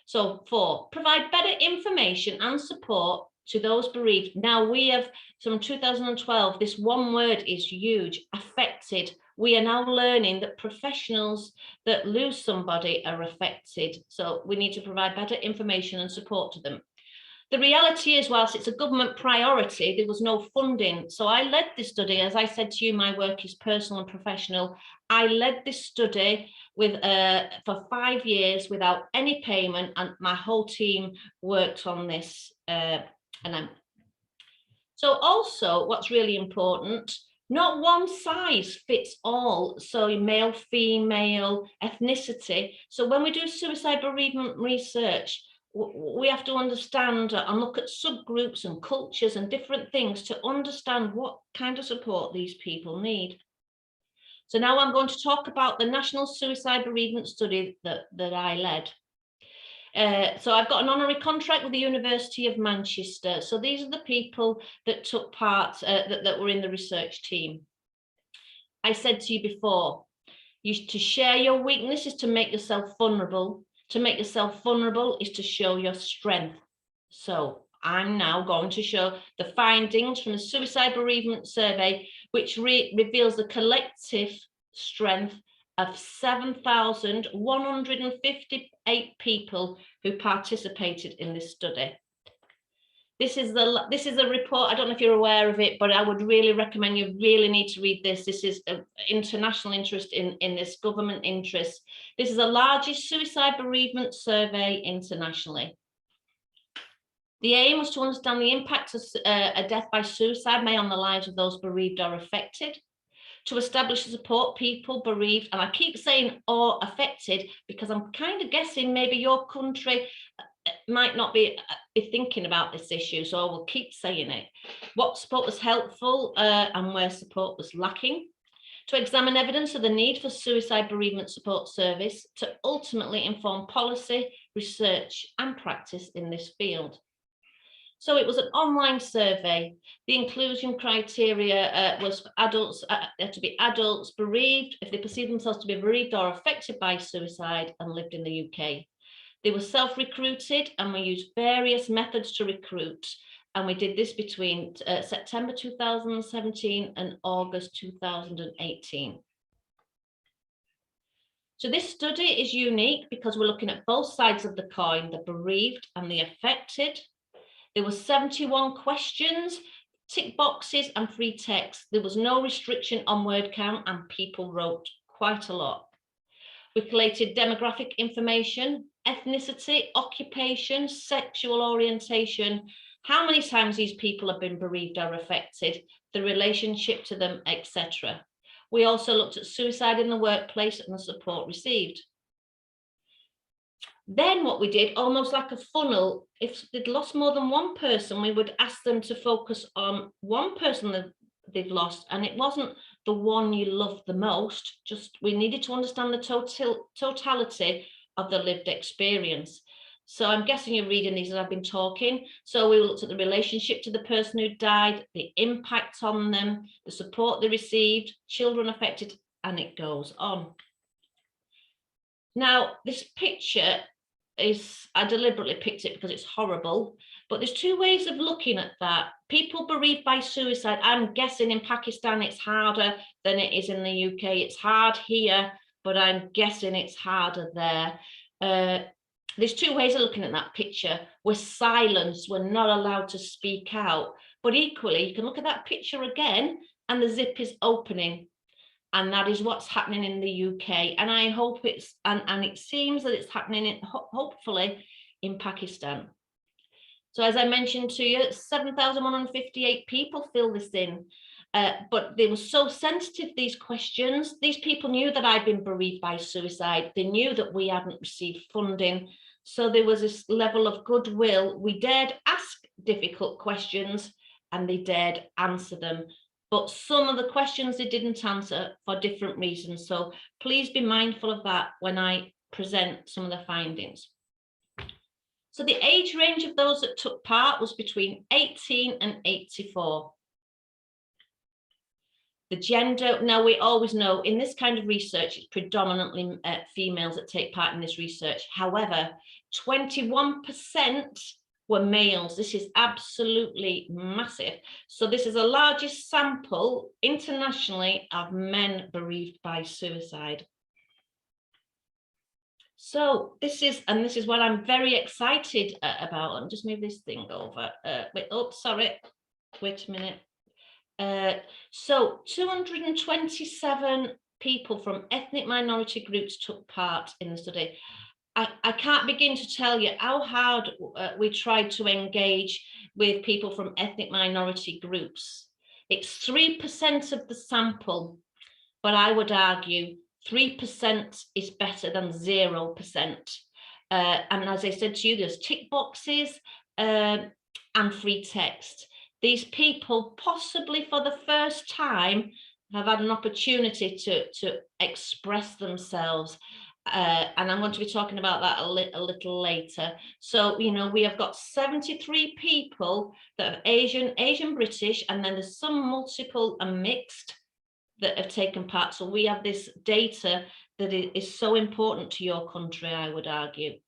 So 4, provide better information and support to those bereaved. Now we have, from 2012, this one word is huge, affected. We are now learning that professionals that lose somebody are affected. So we need to provide better information and support to them. The reality is, whilst it's a government priority, there was no funding. So I led this study. As I said to you, my work is personal and professional. I led this study with for 5 years without any payment, and my whole team worked on this. So also, what's really important, not one size fits all. So male, female, ethnicity. So when we do suicide bereavement research, we have to understand and look at subgroups and cultures and different things to understand what kind of support these people need. So now I'm going to talk about the National Suicide Bereavement Study that I led. So I've got an honorary contract with the University of Manchester. So these are the people that took part, that were in the research team. I said to you before, to share your weakness is to make yourself vulnerable. To make yourself vulnerable is to show your strength. So I'm now going to show the findings from the Suicide Bereavement Survey, which reveals the collective strength of 7,158 people who participated in this study. This is a report. I don't know if you're aware of it, but I would really recommend you really need to read this. This is an international interest in this, government interest. This is the largest suicide bereavement survey internationally. The aim was to understand the impact of a death by suicide may on the lives of those bereaved or affected, to establish and support people bereaved, and I keep saying or affected because I'm kind of guessing maybe your country might not be thinking about this issue, so I will keep saying it. What support was helpful and where support was lacking. To examine evidence of the need for suicide bereavement support service to ultimately inform policy, research and practice in this field. So it was an online survey. The inclusion criteria was for adults, to be adults bereaved, if they perceive themselves to be bereaved or affected by suicide and lived in the UK. They were self-recruited, and we used various methods to recruit. And we did this between September 2017 and August 2018. So this study is unique because we're looking at both sides of the coin, the bereaved and the affected. There were 71 questions, tick boxes and free text. There was no restriction on word count and people wrote quite a lot. We collated demographic information, ethnicity, occupation, sexual orientation, how many times these people have been bereaved or affected, the relationship to them, etc. We also looked at suicide in the workplace and the support received. Then what we did, almost like a funnel, if they'd lost more than one person, we would ask them to focus on one person that they've lost, and it wasn't the one you loved the most, just we needed to understand the totality of the lived experience. So I'm guessing you're reading these as I've been talking. So we looked at the relationship to the person who died, the impact on them, the support they received, children affected, and it goes on. Now, this picture is, I deliberately picked it because it's horrible, but there's two ways of looking at that. People bereaved by suicide, I'm guessing in Pakistan it's harder than it is in the UK. It's hard here, but I'm guessing it's harder there. There's two ways of looking at that picture. We're silenced, we're not allowed to speak out, but equally you can look at that picture again and the zip is opening. And that is what's happening in the UK. And I hope it's, and it seems that it's happening, hopefully, in Pakistan. So as I mentioned to you, 7,158 people fill this in. But they were so sensitive, these questions. These people knew that I'd been bereaved by suicide. They knew that we hadn't received funding. So there was this level of goodwill. We dared ask difficult questions and they dared answer them. But some of the questions they didn't answer for different reasons. So please be mindful of that when I present some of the findings. So the age range of those that took part was between 18 and 84. The gender, now we always know in this kind of research, it's predominantly females that take part in this research. However, 21% were males. This is absolutely massive. So this is the largest sample internationally of men bereaved by suicide. So this is what I'm very excited about. Let me just move this thing over. Wait a minute. So 227 people from ethnic minority groups took part in the study. I can't begin to tell you how hard we tried to engage with people from ethnic minority groups. It's 3% of the sample, but I would argue 3% is better than 0%. And as I said to you, there's tick boxes and free text. These people possibly for the first time have had an opportunity to express themselves. And I'm going to be talking about that a little later. So, you know, we have got 73 people that are Asian British, and then there's some multiple and mixed that have taken part. So we have this data that is so important to your country, I would argue.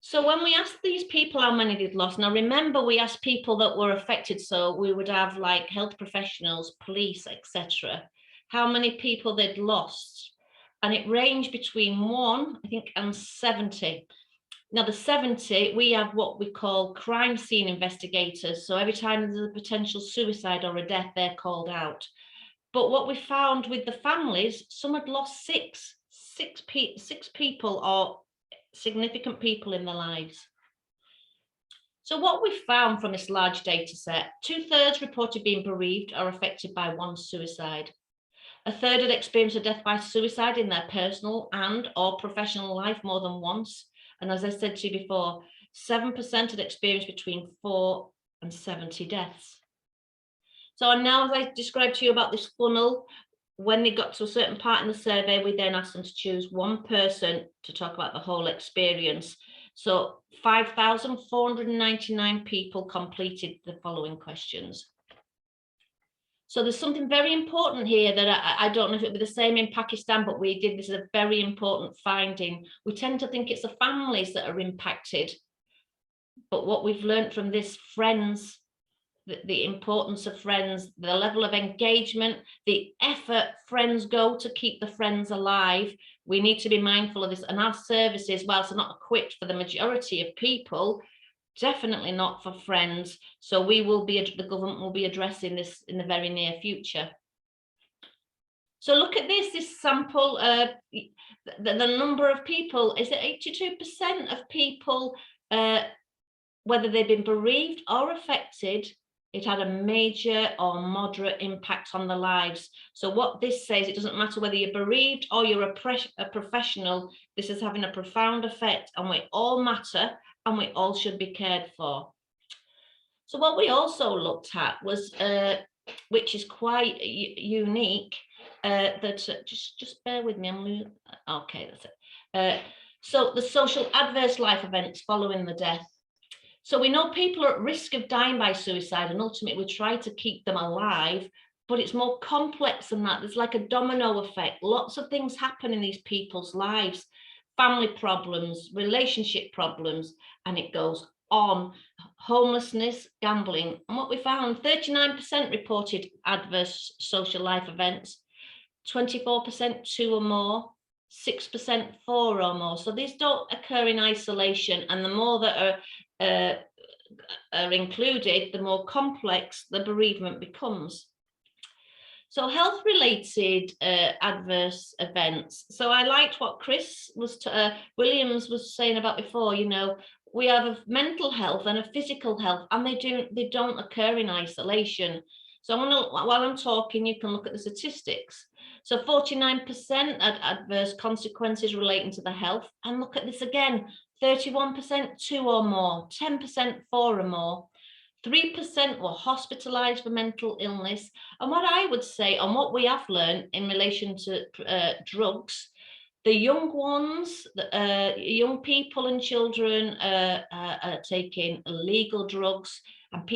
So when we asked these people how many they'd lost, now remember we asked people that were affected, so we would have like health professionals, police, etc. How many people they'd lost. And it ranged between 1, I think, and 70. Now the 70, we have what we call crime scene investigators. So every time there's a potential suicide or a death, they're called out. But what we found with the families, some had lost six people or significant people in their lives. So what we found from this large data set, 2/3 reported being bereaved or affected by one suicide. 1/3 had experienced a death by suicide in their personal and or professional life more than once. And as I said to you before, 7% had experienced between 4 and 70 deaths. So now, as I described to you about this funnel, when they got to a certain part in the survey, we then asked them to choose one person to talk about the whole experience. So 5,499 people completed the following questions. So there's something very important here that I don't know if it'll be the same in Pakistan, but we did, this is a very important finding. We tend to think it's the families that are impacted. But what we've learned from this, friends, the importance of friends, the level of engagement, the effort friends go to keep the friends alive. We need to be mindful of this. And our services, whilst they're not equipped for the majority of people, definitely not for friends. So we will be, the government will be addressing this in the very near future. So look at this sample, the number of people, is it 82% of people, whether they've been bereaved or affected, it had a major or moderate impact on their lives. So what this says, it doesn't matter whether you're bereaved or you're a professional, this is having a profound effect, and we all matter and we all should be cared for. So what we also looked at was, which is quite unique, that just bear with me, okay, that's it. So the social adverse life events following the death. So we know people are at risk of dying by suicide, and ultimately we try to keep them alive, but it's more complex than that. There's like a domino effect. Lots of things happen in these people's lives, family problems, relationship problems, and it goes on. Homelessness, gambling. And what we found, 39% reported adverse social life events, 24% 2 or more, 6% 4 or more. So these don't occur in isolation, and the more that are included, the more complex the bereavement becomes. So health-related adverse events. So I liked what Chris Williams was saying about before. You know, we have a mental health and a physical health, and they don't occur in isolation. So while I'm talking, you can look at the statistics. So 49% had adverse consequences relating to the health, and look at this again, 31% 2 or more, 10% 4 or more, 3% were hospitalized for mental illness. And what I would say, and what we have learned in relation to drugs, the young ones, young people and children are taking illegal drugs, and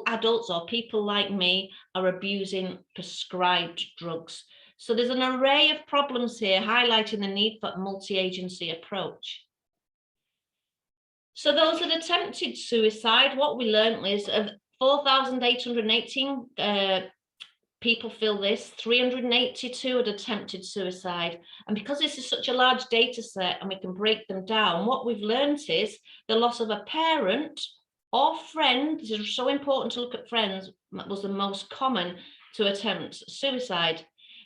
adults or people like me are abusing prescribed drugs. So there's an array of problems here highlighting the need for a multi-agency approach. So those that attempted suicide, what we learned is of 4,818 people feel this, 382 had attempted suicide. And because this is such a large data set and we can break them down, what we've learned is the loss of a parent or friend, this is so important to look at friends, was the most common to attempt suicide.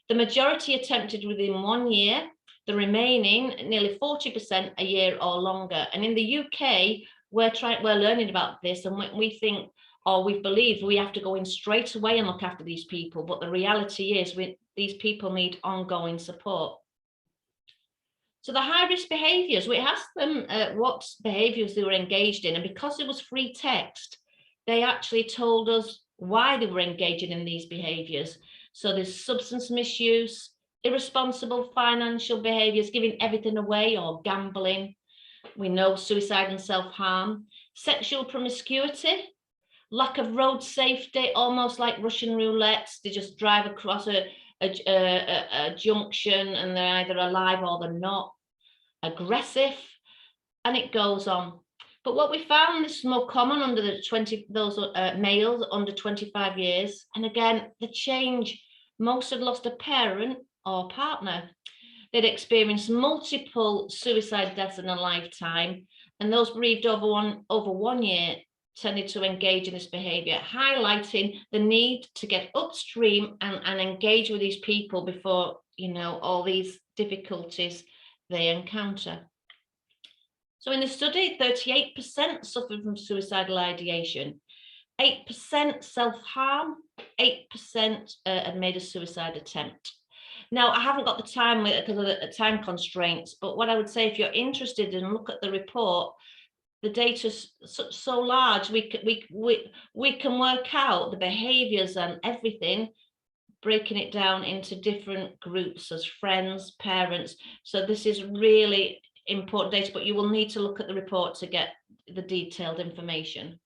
The majority attempted within 1 year, the remaining, nearly 40%, a year or longer. And in the UK, we're learning about this, and we think, or we believe we have to go in straight away and look after these people. But the reality is these people need ongoing support. So the high-risk behaviours, we asked them what behaviours they were engaged in, and because it was free text, they actually told us why they were engaging in these behaviours. So there's substance misuse, irresponsible financial behaviours, giving everything away or gambling. We know suicide and self-harm, sexual promiscuity, lack of road safety, almost like Russian roulette. They just drive across a junction and they're either alive or they're not. Aggressive, and it goes on. But what we found, this is more common under those males under 25 years. And again, the change, most had lost a parent or partner. They'd experienced multiple suicide deaths in a lifetime, and those bereaved over one year tended to engage in this behaviour, highlighting the need to get upstream and engage with these people before, you know, all these difficulties they encounter. So in the study, 38% suffered from suicidal ideation, 8% self-harm, 8% had made a suicide attempt. Now, I haven't got the time because of the time constraints, but what I would say, if you're interested in look at the report, the data's so large, we can work out the behaviours and everything, breaking it down into different groups as friends, parents. So this is really important data, but you will need to look at the report to get the detailed information.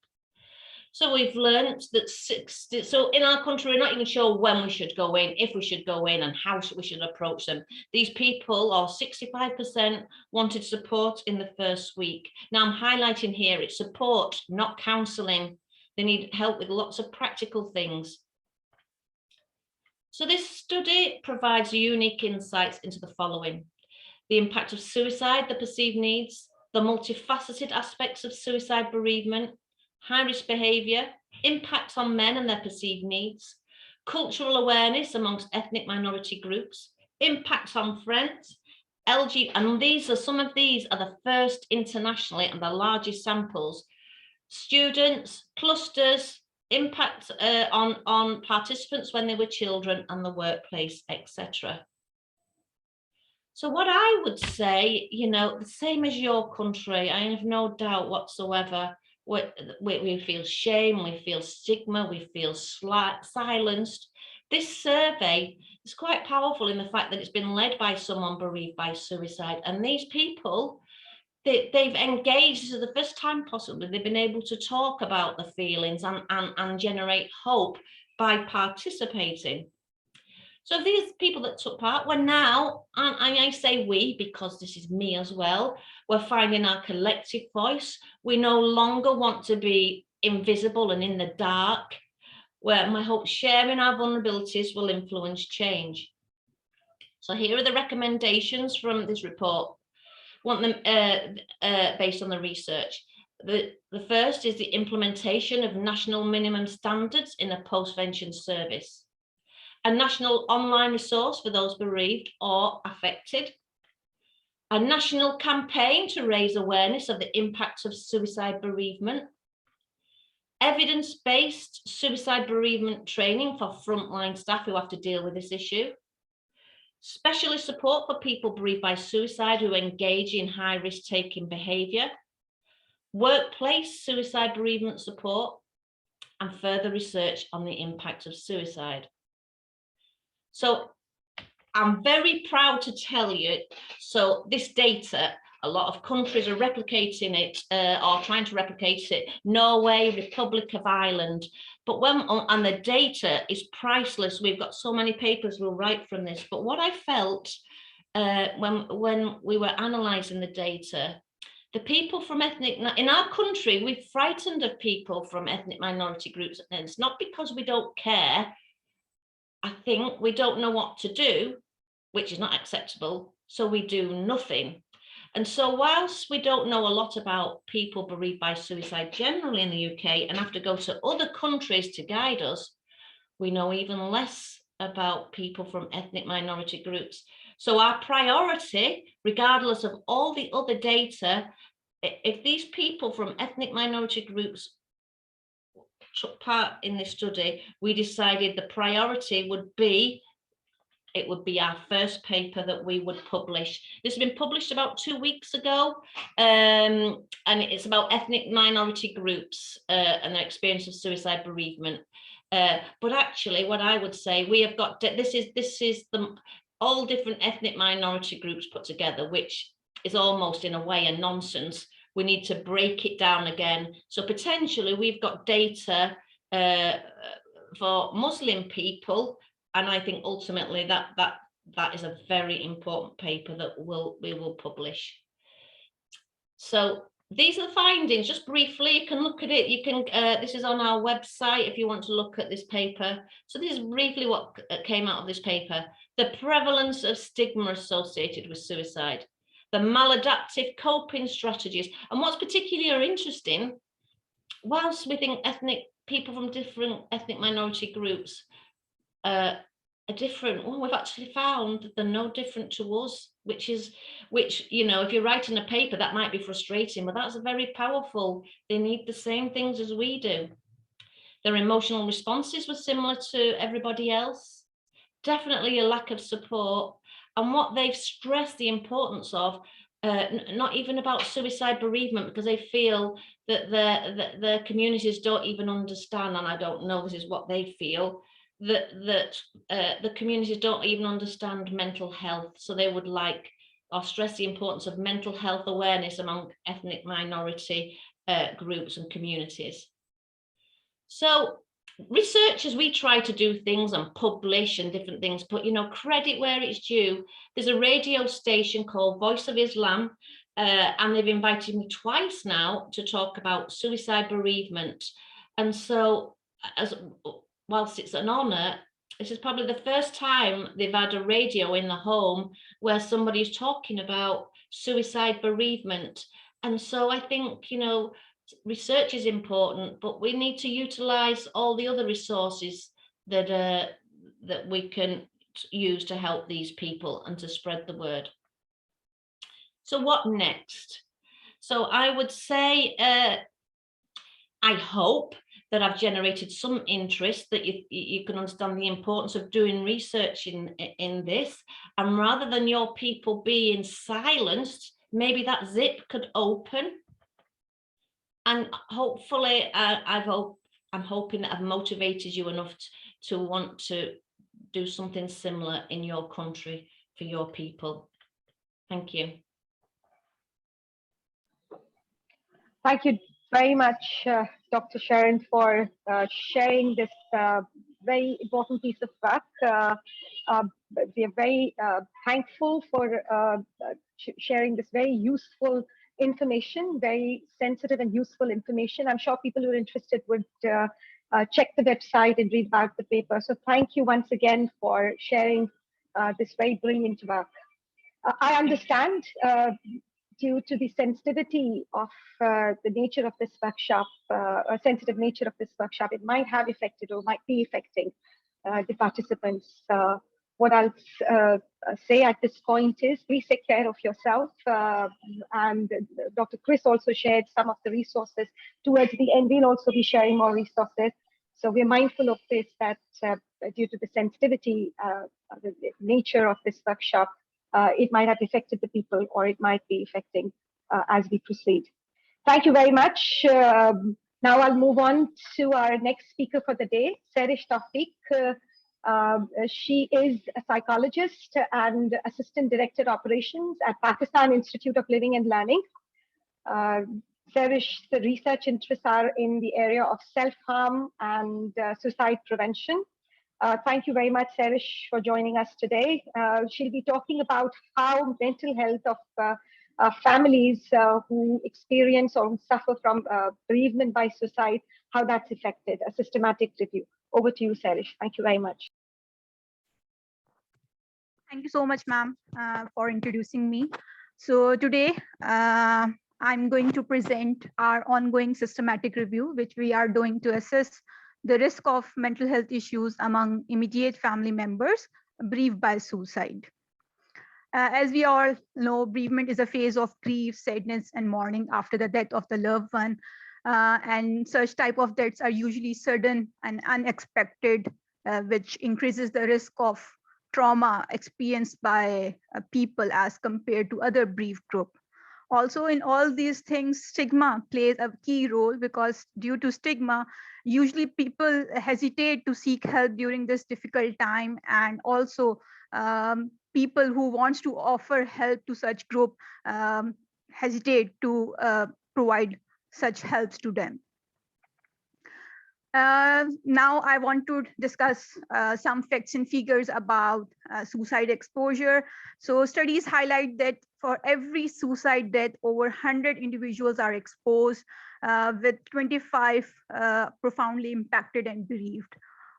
So we've learned that so in our country, we're not even sure when we should go in, if we should go in, and how we should approach them. These people, or 65%, wanted support in the first week. Now I'm highlighting here, it's support, not counselling. They need help with lots of practical things. So this study provides unique insights into the following: the impact of suicide, the perceived needs, the multifaceted aspects of suicide bereavement, high-risk behaviour, impacts on men and their perceived needs, cultural awareness amongst ethnic minority groups, impacts on friends, and some of these are the first internationally and the largest samples, students, clusters, impacts on participants when they were children and the workplace, etc. So what I would say, you know, the same as your country, I have no doubt whatsoever, we feel shame, we feel stigma, we feel silenced. This survey is quite powerful in the fact that it's been led by someone bereaved by suicide, and these people, they've engaged. This is the first time possibly they've been able to talk about the feelings and generate hope by participating. So these people that took part were now, and I say we because this is me as well, we're finding our collective voice. We no longer want to be invisible and in the dark, where I hope sharing our vulnerabilities will influence change. So here are the recommendations from this report. Want them based on the research. The first is the implementation of national minimum standards in a post-vention service. A national online resource for those bereaved or affected. A national campaign to raise awareness of the impacts of suicide bereavement. Evidence-based suicide bereavement training for frontline staff who have to deal with this issue. Specialist support for people bereaved by suicide who engage in high risk-taking behaviour. Workplace suicide bereavement support, and further research on the impact of suicide. So I'm very proud to tell you, so this data, a lot of countries are replicating it or trying to replicate it. Norway, Republic of Ireland, but and the data is priceless. We've got so many papers we'll write from this, but what I felt when we were analysing the data, the people from in our country, we're frightened of people from ethnic minority groups, and it's not because we don't care. I think we don't know what to do, which is not acceptable, so we do nothing. And so whilst we don't know a lot about people bereaved by suicide generally in the UK and have to go to other countries to guide us, we know even less about people from ethnic minority groups. So our priority, regardless of all the other data, if these people from ethnic minority groups took part in this study, we decided the priority would be, it would be our first paper that we would publish. This has been published about 2 weeks ago, and it's about ethnic minority groups and their experience of suicide bereavement. But actually, what I would say, we have got, this is all different ethnic minority groups put together, which is almost in a way a nonsense. We need to break it down again. So potentially we've got data for Muslim people, and I think ultimately that is a very important paper that we will publish. So these are the findings, just briefly. You can look at it. You can. This is on our website if you want to look at this paper. So this is briefly what came out of this paper: the prevalence of stigma associated with suicide, the maladaptive coping strategies, and what's particularly interesting, whilst we think people from different ethnic minority groups we've actually found that they're no different to us, which, you know, if you're writing a paper, that might be frustrating, but that's very powerful. They need the same things as we do. Their emotional responses were similar to everybody else. Definitely a lack of support. And what they've stressed the importance of, not even about suicide bereavement, because they feel that their communities don't even understand, and I don't know, this is what they feel, that the communities don't even understand mental health. So they would like, or stress the importance of mental health awareness among ethnic minority groups and communities. So researchers, we try to do things and publish and different things, but, you know, credit where it's due. There's a radio station called Voice of Islam, and they've invited me twice now to talk about suicide bereavement. And so, whilst it's an honour, this is probably the first time they've had a radio in the home where somebody's talking about suicide bereavement. And so I think, you know, research is important, but we need to utilize all the other resources that we can use to help these people and to spread the word. So what next? So I would say, I hope that I've generated some interest, that you can understand the importance of doing research in this, and rather than your people being silenced, maybe that zip could open. And hopefully, I'm hoping that I've motivated you enough to want to do something similar in your country for your people. Thank you. Thank you very much, Dr. Sharon, for sharing this very important piece of work. We are very thankful for sharing this very useful information, very sensitive and useful information. I'm sure people who are interested would check the website and read about the paper. So thank you once again for sharing this very brilliant work. I understand, due to the sensitivity of the nature of this workshop, sensitive nature of this workshop, it might have affected or might be affecting the participants. What I'll say at this point is please take care of yourself. And Dr. Chris also shared some of the resources. Towards the end, we'll also be sharing more resources. So we're mindful of this, that due to the sensitivity, the nature of this workshop, it might have affected the people, or it might be affecting as we proceed. Thank you very much. Now I'll move on to our next speaker for the day, Serish Tawfiq. She is a psychologist and Assistant Director Operations at Pakistan Institute of Living and Learning. Serish's research interests are in the area of self-harm and suicide prevention. Thank you very much, Serish, for joining us today. She'll be talking about how mental health of families who experience or suffer from bereavement by suicide, how that's affected, a systematic review. Over to you, Serish. Thank you very much. Thank you so much, ma'am, for introducing me. So today, I'm going to present our ongoing systematic review, which we are doing to assess the risk of mental health issues among immediate family members bereaved by suicide. As we all know, bereavement is a phase of grief, sadness, and mourning after the death of the loved one. And such type of deaths are usually sudden and unexpected, which increases the risk of trauma experienced by people as compared to other bereaved group. Also, in all these things, stigma plays a key role, because due to stigma, usually people hesitate to seek help during this difficult time, and also people who wants to offer help to such group hesitate to provide such helps to them. Now I want to discuss some facts and figures about suicide exposure. So studies highlight that for every suicide death, over 100 individuals are exposed, with 25 profoundly impacted and bereaved.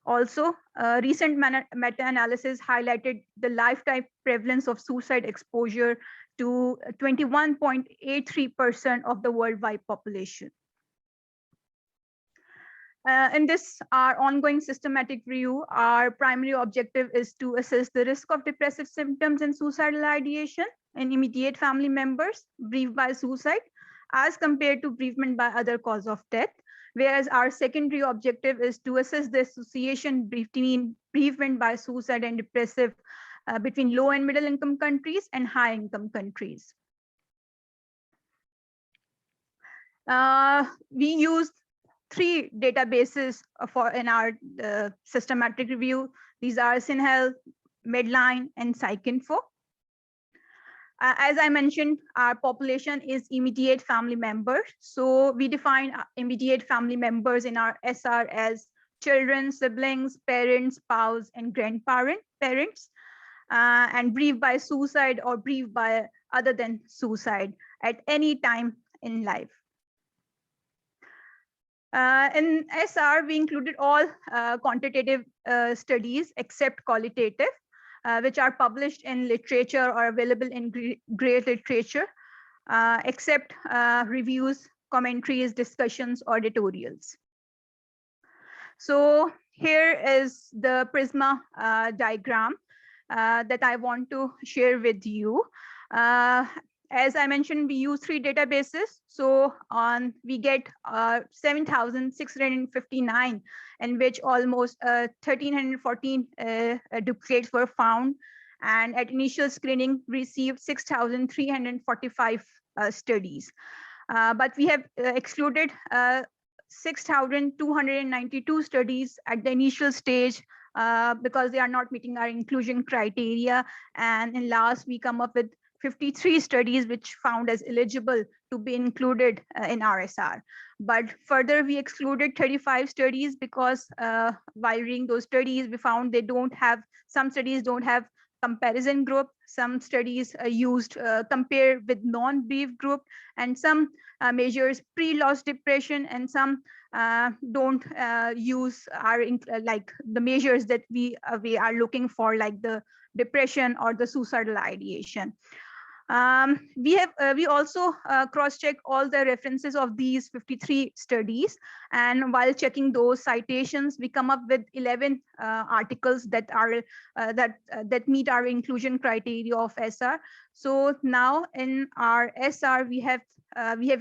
Also, recent meta-analysis highlighted the lifetime prevalence of suicide exposure to 21.83% of the worldwide population. In this, our ongoing systematic review, our primary objective is to assess the risk of depressive symptoms and suicidal ideation in immediate family members bereaved by suicide as compared to bereavement by other cause of death. Whereas our secondary objective is to assess the association between bereavement by suicide and depressive between low and middle income countries and high income countries. We use 3 databases in our systematic review. These are SynHealth, Medline, and PsycInfo. As I mentioned, our population is immediate family members. So we define immediate family members in our SR as children, siblings, parents, spouse, and grandparents, and bereaved by suicide or bereaved by other than suicide at any time in life. In SR, we included all quantitative studies except qualitative, which are published in literature or available in great literature, except reviews, commentaries, discussions, or editorials. So here is the Prisma diagram that I want to share with you. As I mentioned, we use 3 databases. So we get 7,659, in which almost 1,314 duplicates were found. And at initial screening, received 6,345 studies. But we have excluded 6,292 studies at the initial stage because they are not meeting our inclusion criteria. And in last, we come up with 53 studies which found as eligible to be included in RSR. But further, we excluded 35 studies because while reading those studies, we found some studies don't have comparison group, some studies used compare with non-bereaved group, and some measures pre-loss depression, and some don't use like the measures that we are looking for, like the depression or the suicidal ideation. We also cross-check all the references of these 53 studies, and while checking those citations, we come up with 11 articles that are that meet our inclusion criteria of SR. So now in our SR, we have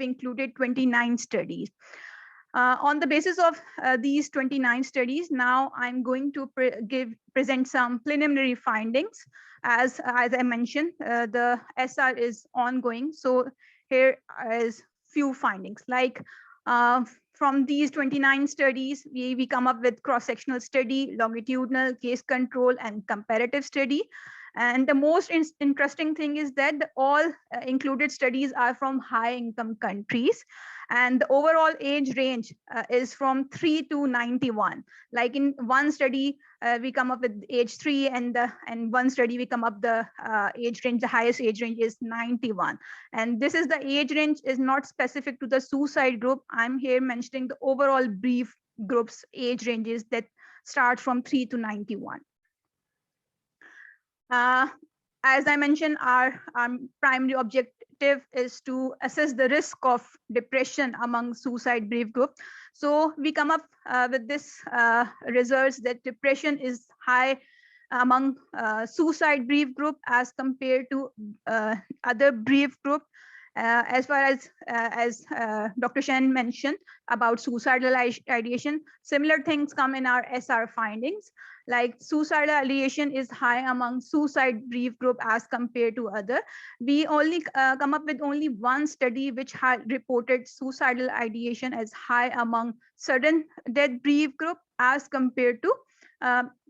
included 29 studies. On the basis of these 29 studies, now I'm going to present some preliminary findings. As I mentioned, the SR is ongoing. So here is few findings. Like from these 29 studies, we come up with cross-sectional study, longitudinal, case control, and comparative study. And the most interesting thing is that all included studies are from high-income countries. And the overall age range is from 3 to 91. Like in one study, we come up with age 3, and one study we come up the age range, the highest age range is 91. And this is the age range is not specific to the suicide group. I'm here mentioning the overall brief groups age ranges that start from 3 to 91. As I mentioned, our primary objective is to assess the risk of depression among suicide bereaved group. So we come up with this results that depression is high among suicide bereaved group as compared to other bereaved group. As far as Dr. Sharon mentioned about suicidal ideation, similar things come in our SR findings. Like suicidal ideation is high among suicide bereaved group as compared to other. We only come up with only one study which had reported suicidal ideation as high among sudden death bereaved group as compared to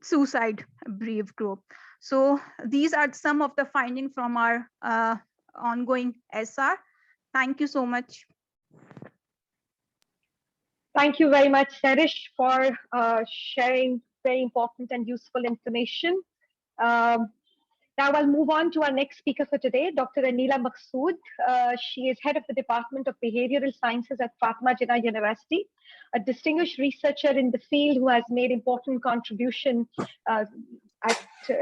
suicide bereaved group. So these are some of the findings from our ongoing SR. Thank you so much. Thank you very much, Narish, for sharing very important and useful information. Now I'll move on to our next speaker for today, Dr. Anila Maksood. She is head of the Department of Behavioral Sciences at Fatima Jinnah University, a distinguished researcher in the field who has made important contribution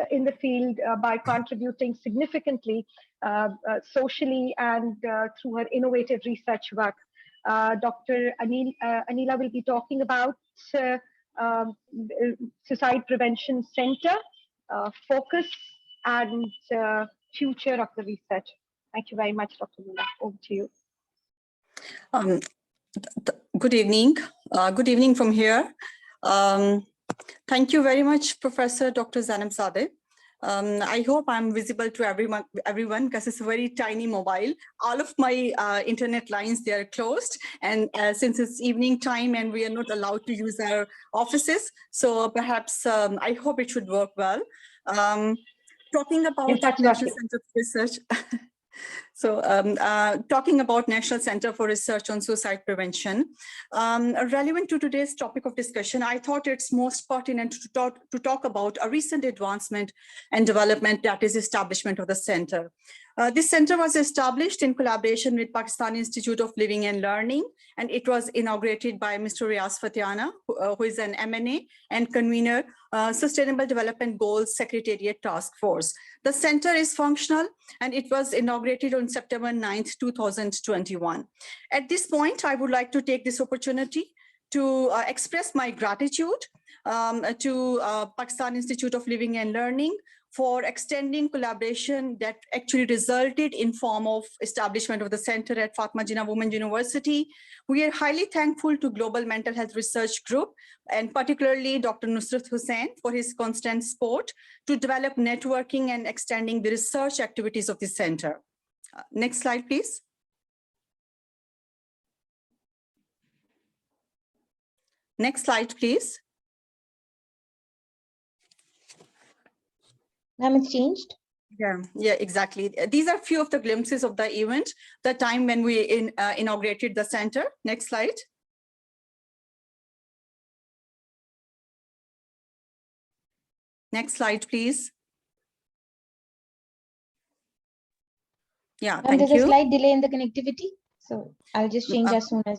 in the field by contributing significantly socially and through her innovative research work. Dr. Anila will be talking about Suicide Prevention Center, focus and future of the research. Thank you very much, Dr. Anila. Over to you. Good evening. Good evening from here. Thank you very much, Professor Dr. Zainab Zadeh. I hope I'm visible to everyone because it's a very tiny mobile. All of my internet lines, they are closed. And since it's evening time and we are not allowed to use our offices, so perhaps I hope it should work well. Talking about National Center for Research. So talking about National Center for Research on Suicide Prevention, relevant to today's topic of discussion, I thought it's most pertinent to talk about a recent advancement and development, that is establishment of the center. This center was established in collaboration with Pakistan Institute of Living and Learning, and it was inaugurated by Mr. Riaz Fathiana, who is an MNA and convener, Sustainable Development Goals Secretariat Task Force. The center is functional and it was inaugurated on September 9th, 2021. At this point, I would like to take this opportunity to express my gratitude to Pakistan Institute of Living and Learning for extending collaboration that actually resulted in form of establishment of the center at Fatma Jinnah Women's University. We are highly thankful to Global Mental Health Research Group and particularly Dr. Nusrat Hussain for his constant support to develop networking and extending the research activities of the center. Next slide, please. Next slide, please. Ma'am, it's changed. Yeah, exactly. These are a few of the glimpses of the event, the time when we inaugurated the center. Next slide. Next slide, please. Yeah, thank you. There's a slight delay in the connectivity, so I'll just change as soon as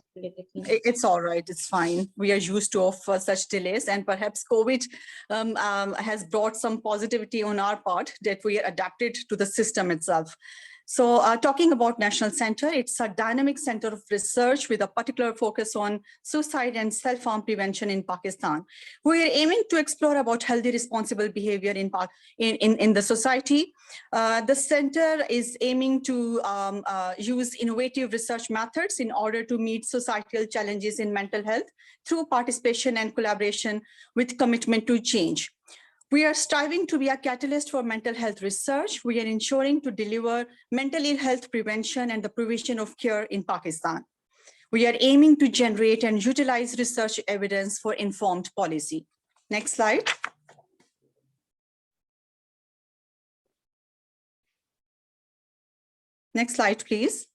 it's all right. It's fine. We are used to such delays, and perhaps COVID has brought some positivity on our part that we are adapted to the system itself. So talking about National Center, it's a dynamic center of research with a particular focus on suicide and self-harm prevention in Pakistan. We are aiming to explore about healthy, responsible behavior in the society. The center is aiming to use innovative research methods in order to meet societal challenges in mental health through participation and collaboration with commitment to change. We are striving to be a catalyst for mental health research. We are ensuring to deliver mental ill health prevention and the provision of care in Pakistan. We are aiming to generate and utilize research evidence for informed policy. Next slide. Next slide, please.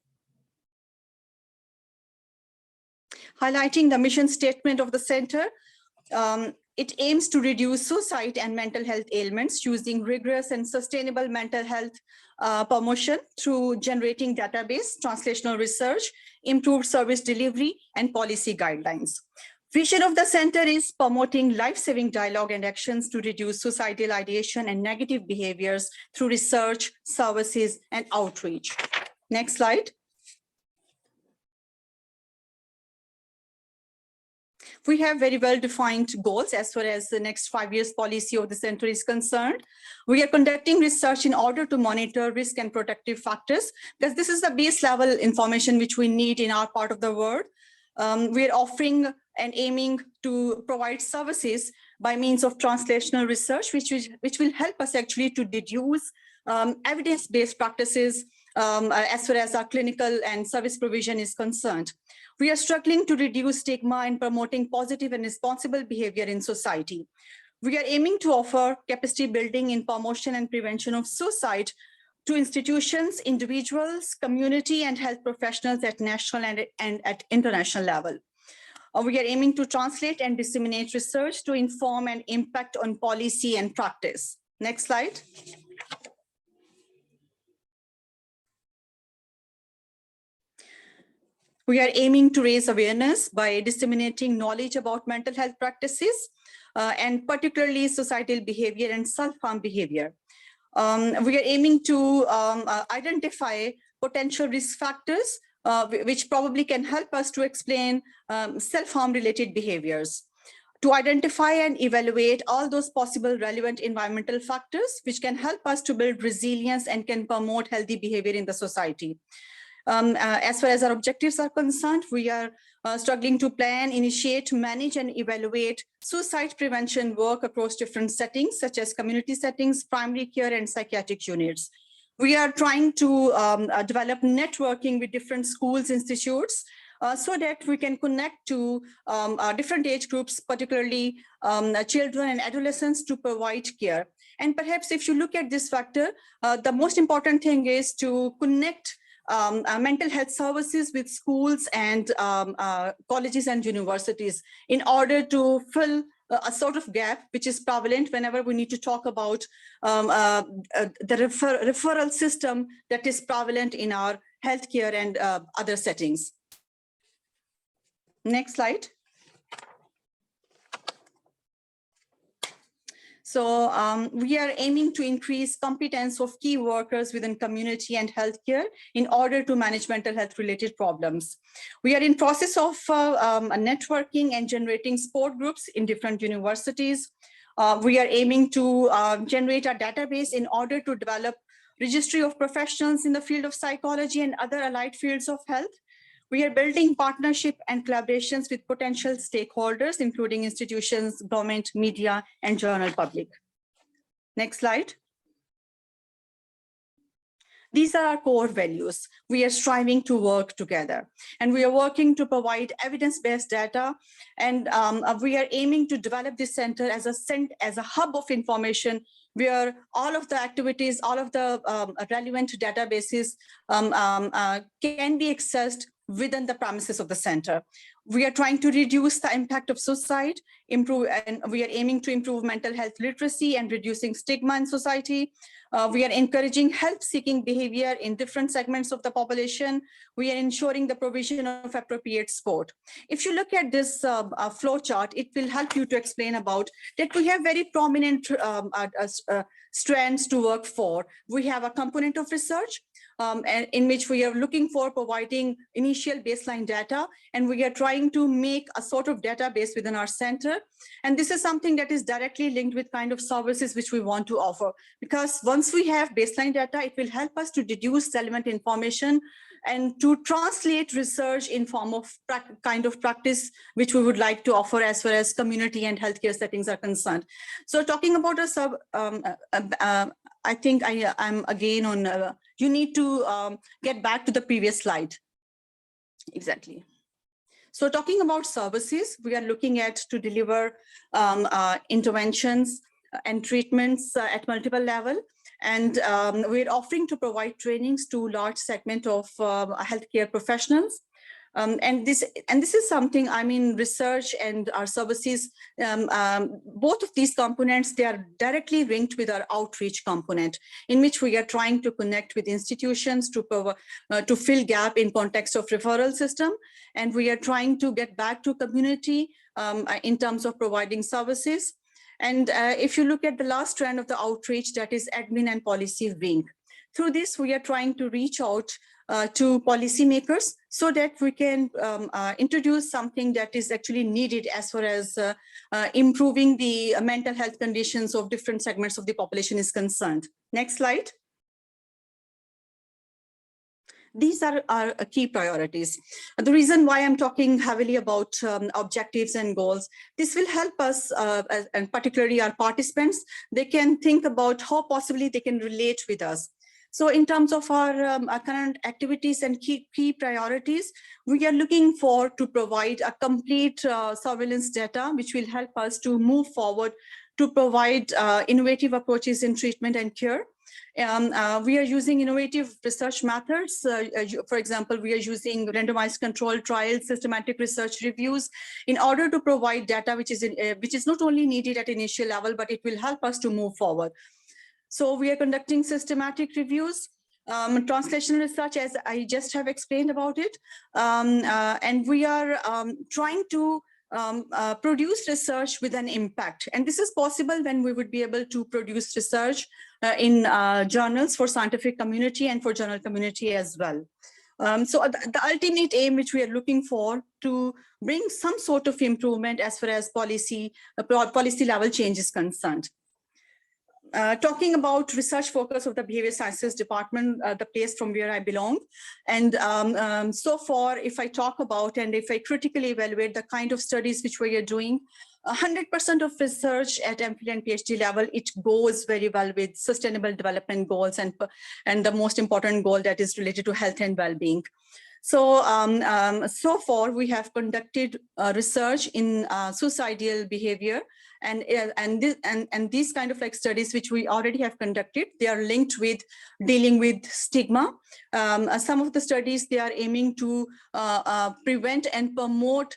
Highlighting the mission statement of the center. It aims to reduce suicide and mental health ailments using rigorous and sustainable mental health promotion through generating database, translational research, improved service delivery, and policy guidelines. Vision of the center is promoting life-saving dialogue and actions to reduce suicidal ideation and negative behaviors through research, services, and outreach. Next slide. We have very well-defined goals as far as the next 5 years policy of the center is concerned. We are conducting research in order to monitor risk and protective factors, because this is the base level information which we need in our part of the world. We are offering and aiming to provide services by means of translational research, which will help us actually to deduce evidence-based practices as far as our clinical and service provision is concerned. We are struggling to reduce stigma and promoting positive and responsible behavior in society. We are aiming to offer capacity building in promotion and prevention of suicide to institutions, individuals, community, and health professionals at national and at international level. We are aiming to translate and disseminate research to inform and impact on policy and practice. Next slide. We are aiming to raise awareness by disseminating knowledge about mental health practices and particularly societal behavior and self-harm behavior. We are aiming to identify potential risk factors which probably can help us to explain self-harm related behaviors, to identify and evaluate all those possible relevant environmental factors, which can help us to build resilience and can promote healthy behavior in the society. As far as our objectives are concerned, we are struggling to plan, initiate, manage, and evaluate suicide prevention work across different settings, such as community settings, primary care, and psychiatric units. We are trying to develop networking with different schools, institutes, so that we can connect to different age groups, particularly children and adolescents, to provide care. And perhaps if you look at this factor, the most important thing is to connect mental health services with schools and colleges and universities in order to fill a sort of gap which is prevalent whenever we need to talk about the referral system that is prevalent in our healthcare and other settings. Next slide. So we are aiming to increase competence of key workers within community and healthcare in order to manage mental health related problems. We are in process of networking and generating support groups in different universities. We are aiming to generate a database in order to develop registry of professionals in the field of psychology and other allied fields of health. We are building partnership and collaborations with potential stakeholders, including institutions, government, media, and general public. Next slide. These are our core values. We are striving to work together, and we are working to provide evidence-based data, and we are aiming to develop this center as a hub of information where all of the activities, all of the relevant databases can be accessed within the premises of the center. We are trying to reduce the impact of suicide, and we are aiming to improve mental health literacy and reducing stigma in society. We are encouraging help-seeking behavior in different segments of the population. We are ensuring the provision of appropriate support. If you look at this flow chart, it will help you to explain about that we have very prominent strands to work for. We have a component of research, in which we are looking for providing initial baseline data, and we are trying to make a sort of database within our center. And this is something that is directly linked with kind of services which we want to offer, because once we have baseline data, it will help us to deduce relevant information and to translate research in form of kind of practice which we would like to offer as far as community and healthcare settings are concerned. So talking about a I think I'm again on, you need to get back to the previous slide. Exactly. So talking about services, we are looking at to deliver interventions and treatments at multiple levels. And we're offering to provide trainings to large segment of healthcare professionals. And this is something, I mean, research and our services, both of these components, they are directly linked with our outreach component, in which we are trying to connect with institutions to fill gap in context of referral system. And we are trying to get back to community in terms of providing services. And if you look at the last trend of the outreach, that is admin and policy wing. Through this, we are trying to reach out to policymakers so that we can introduce something that is actually needed as far as improving the mental health conditions of different segments of the population is concerned. Next slide. These are our key priorities. The reason why I'm talking heavily about objectives and goals, this will help us, and particularly our participants, they can think about how possibly they can relate with us. So in terms of our current activities and key priorities, we are looking for to provide a complete surveillance data, which will help us to move forward to provide innovative approaches in treatment and care. We are using innovative research methods. For example, we are using randomized controlled trials, systematic research reviews, in order to provide data which is not only needed at initial level, but it will help us to move forward. So we are conducting systematic reviews, translational research, as I just have explained about it, and we are trying to produce research with an impact. And this is possible when we would be able to produce research in journals for scientific community and for journal community as well. So the ultimate aim which we are looking for to bring some sort of improvement as far as policy level change is concerned. Talking about research focus of the behavior sciences department, the place from where I belong. And so far, if I talk about and if I critically evaluate the kind of studies which we are doing, 100% of research at MPhil and PhD level, it goes very well with sustainable development goals and the most important goal that is related to health and well-being. So, so far we have conducted research in suicidal behavior, and these kind of like studies which we already have conducted, they are linked with dealing with stigma. Some of the studies, they are aiming to prevent and promote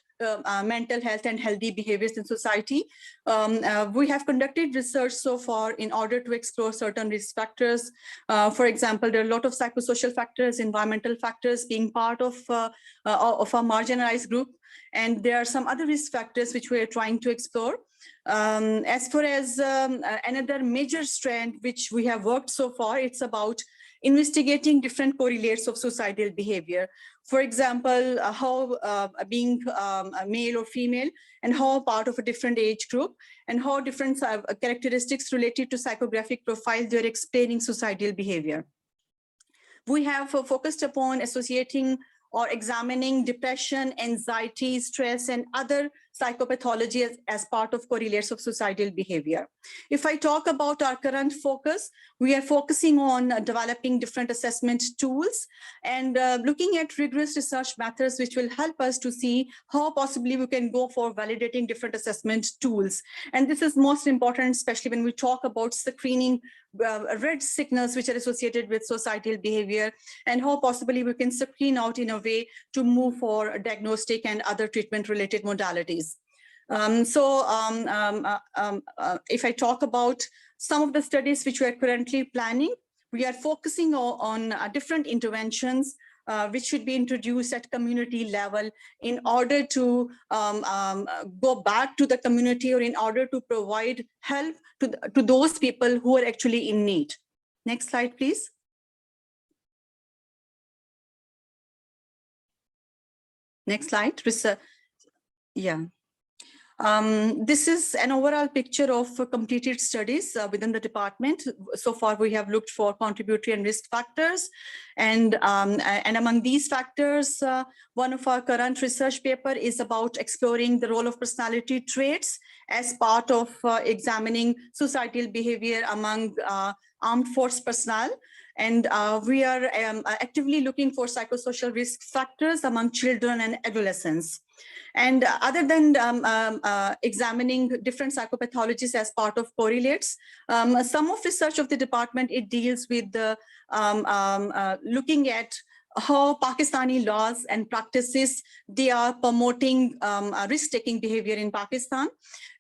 mental health and healthy behaviors in society. We have conducted research so far in order to explore certain risk factors. For example, there are a lot of psychosocial factors, environmental factors being part of a marginalized group. And there are some other risk factors which we are trying to explore. As far as another major strand which we have worked so far, it's about investigating different correlates of suicidal behavior. For example, how being male or female, and how part of a different age group, and how different characteristics related to psychographic profile they're explaining suicidal behavior. We have focused upon associating or examining depression, anxiety, stress, and other psychopathology as part of correlates of suicidal behavior. If I talk about our current focus, we are focusing on developing different assessment tools and looking at rigorous research methods which will help us to see how possibly we can go for validating different assessment tools. And this is most important, especially when we talk about screening red signals which are associated with suicidal behavior, and how possibly we can screen out in a way to move for diagnostic and other treatment related modalities. If I talk about some of the studies which we are currently planning, we are focusing on different interventions which should be introduced at community level in order to go back to the community, or in order to provide help to those people who are actually in need. Next slide, please. Next slide. Yeah. This is an overall picture of completed studies within the department. So far, we have looked for contributory and risk factors. And among these factors, one of our current research paper is about exploring the role of personality traits as part of examining suicidal behavior among armed force personnel. And we are actively looking for psychosocial risk factors among children and adolescents. And other than examining different psychopathologies as part of correlates, some of research of the department, it deals with the looking at how Pakistani laws and practices, they are promoting risk-taking behavior in Pakistan.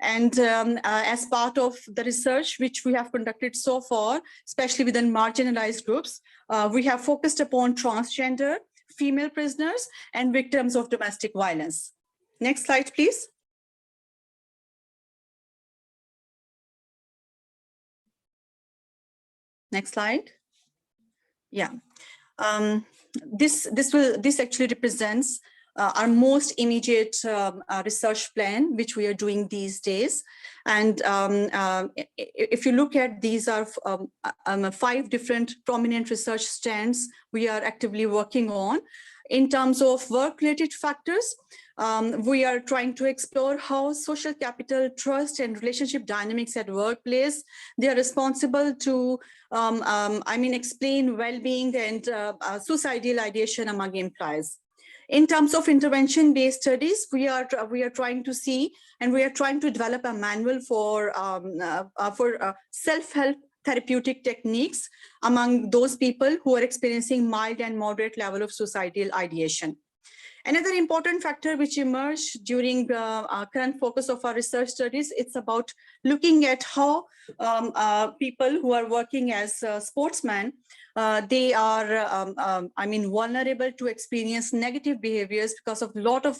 And as part of the research which we have conducted so far, especially within marginalized groups, we have focused upon transgender, female prisoners, and victims of domestic violence. Next slide, please. Next slide. Yeah. This actually represents our most immediate research plan, which we are doing these days. And if you look at, these are 5 different prominent research strands we are actively working on. In terms of work-related factors, we are trying to explore how social capital, trust, and relationship dynamics at workplace, they are responsible to, explain well-being and suicidal ideation among employees. In terms of intervention-based studies, we are trying to see, and we are trying to develop a manual for self-help therapeutic techniques among those people who are experiencing mild and moderate level of suicidal ideation. Another important factor which emerged during our current focus of our research studies, it's about looking at how people who are working as sportsmen, they are, vulnerable to experience negative behaviors because of a lot of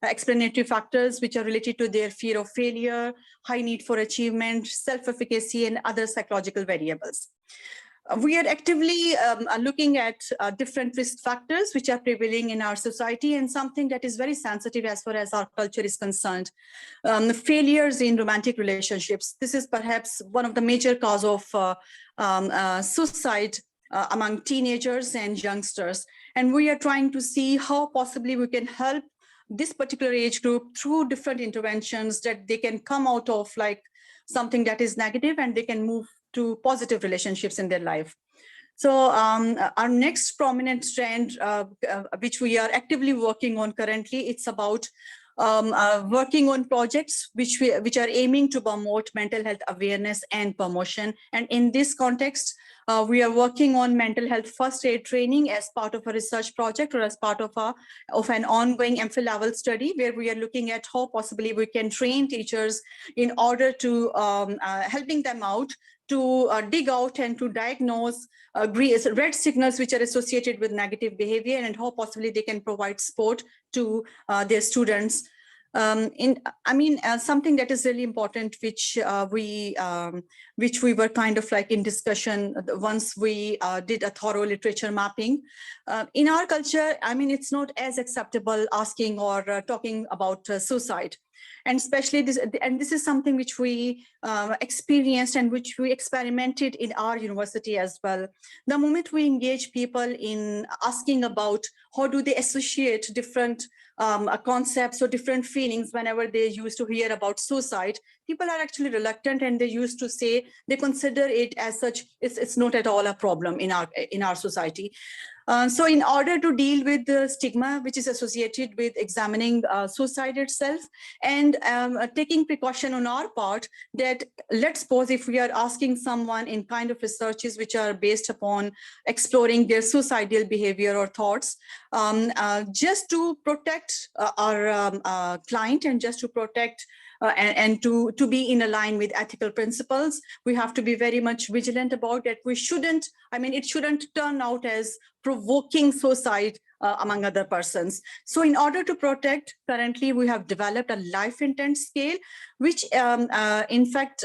explanatory factors which are related to their fear of failure, high need for achievement, self-efficacy, and other psychological variables. We are actively looking at different risk factors which are prevailing in our society, and something that is very sensitive as far as our culture is concerned. Failures in romantic relationships. This is perhaps one of the major cause of suicide among teenagers and youngsters. And we are trying to see how possibly we can help this particular age group through different interventions that they can come out of like something that is negative and they can move to positive relationships in their life. So our next prominent trend, which we are actively working on currently, it's about working on projects which are aiming to promote mental health awareness and promotion. And in this context, we are working on mental health first aid training as part of a research project or as part of an ongoing MPhil level study, where we are looking at how possibly we can train teachers in order to helping them out to dig out and to diagnose red signals which are associated with negative behavior, and how possibly they can provide support to their students. Something that is really important, which we were kind of like in discussion once we did a thorough literature mapping. In our culture, I mean, it's not as acceptable asking or talking about suicide. And especially this is something which we experienced and which we experimented in our university as well. The moment we engage people in asking about how do they associate different concepts or different feelings whenever they used to hear about suicide, people are actually reluctant, and they used to say they consider it as such. It's not at all a problem in our society. So in order to deal with the stigma which is associated with examining suicide itself, and taking precaution on our part, that let's suppose if we are asking someone in kind of researches which are based upon exploring their suicidal behavior or thoughts, just to protect our client and just to protect and to be in line with ethical principles, we have to be very much vigilant about that. We shouldn't, I mean, it shouldn't turn out as provoking suicide among other persons. So in order to protect, currently we have developed a life intent scale, which in fact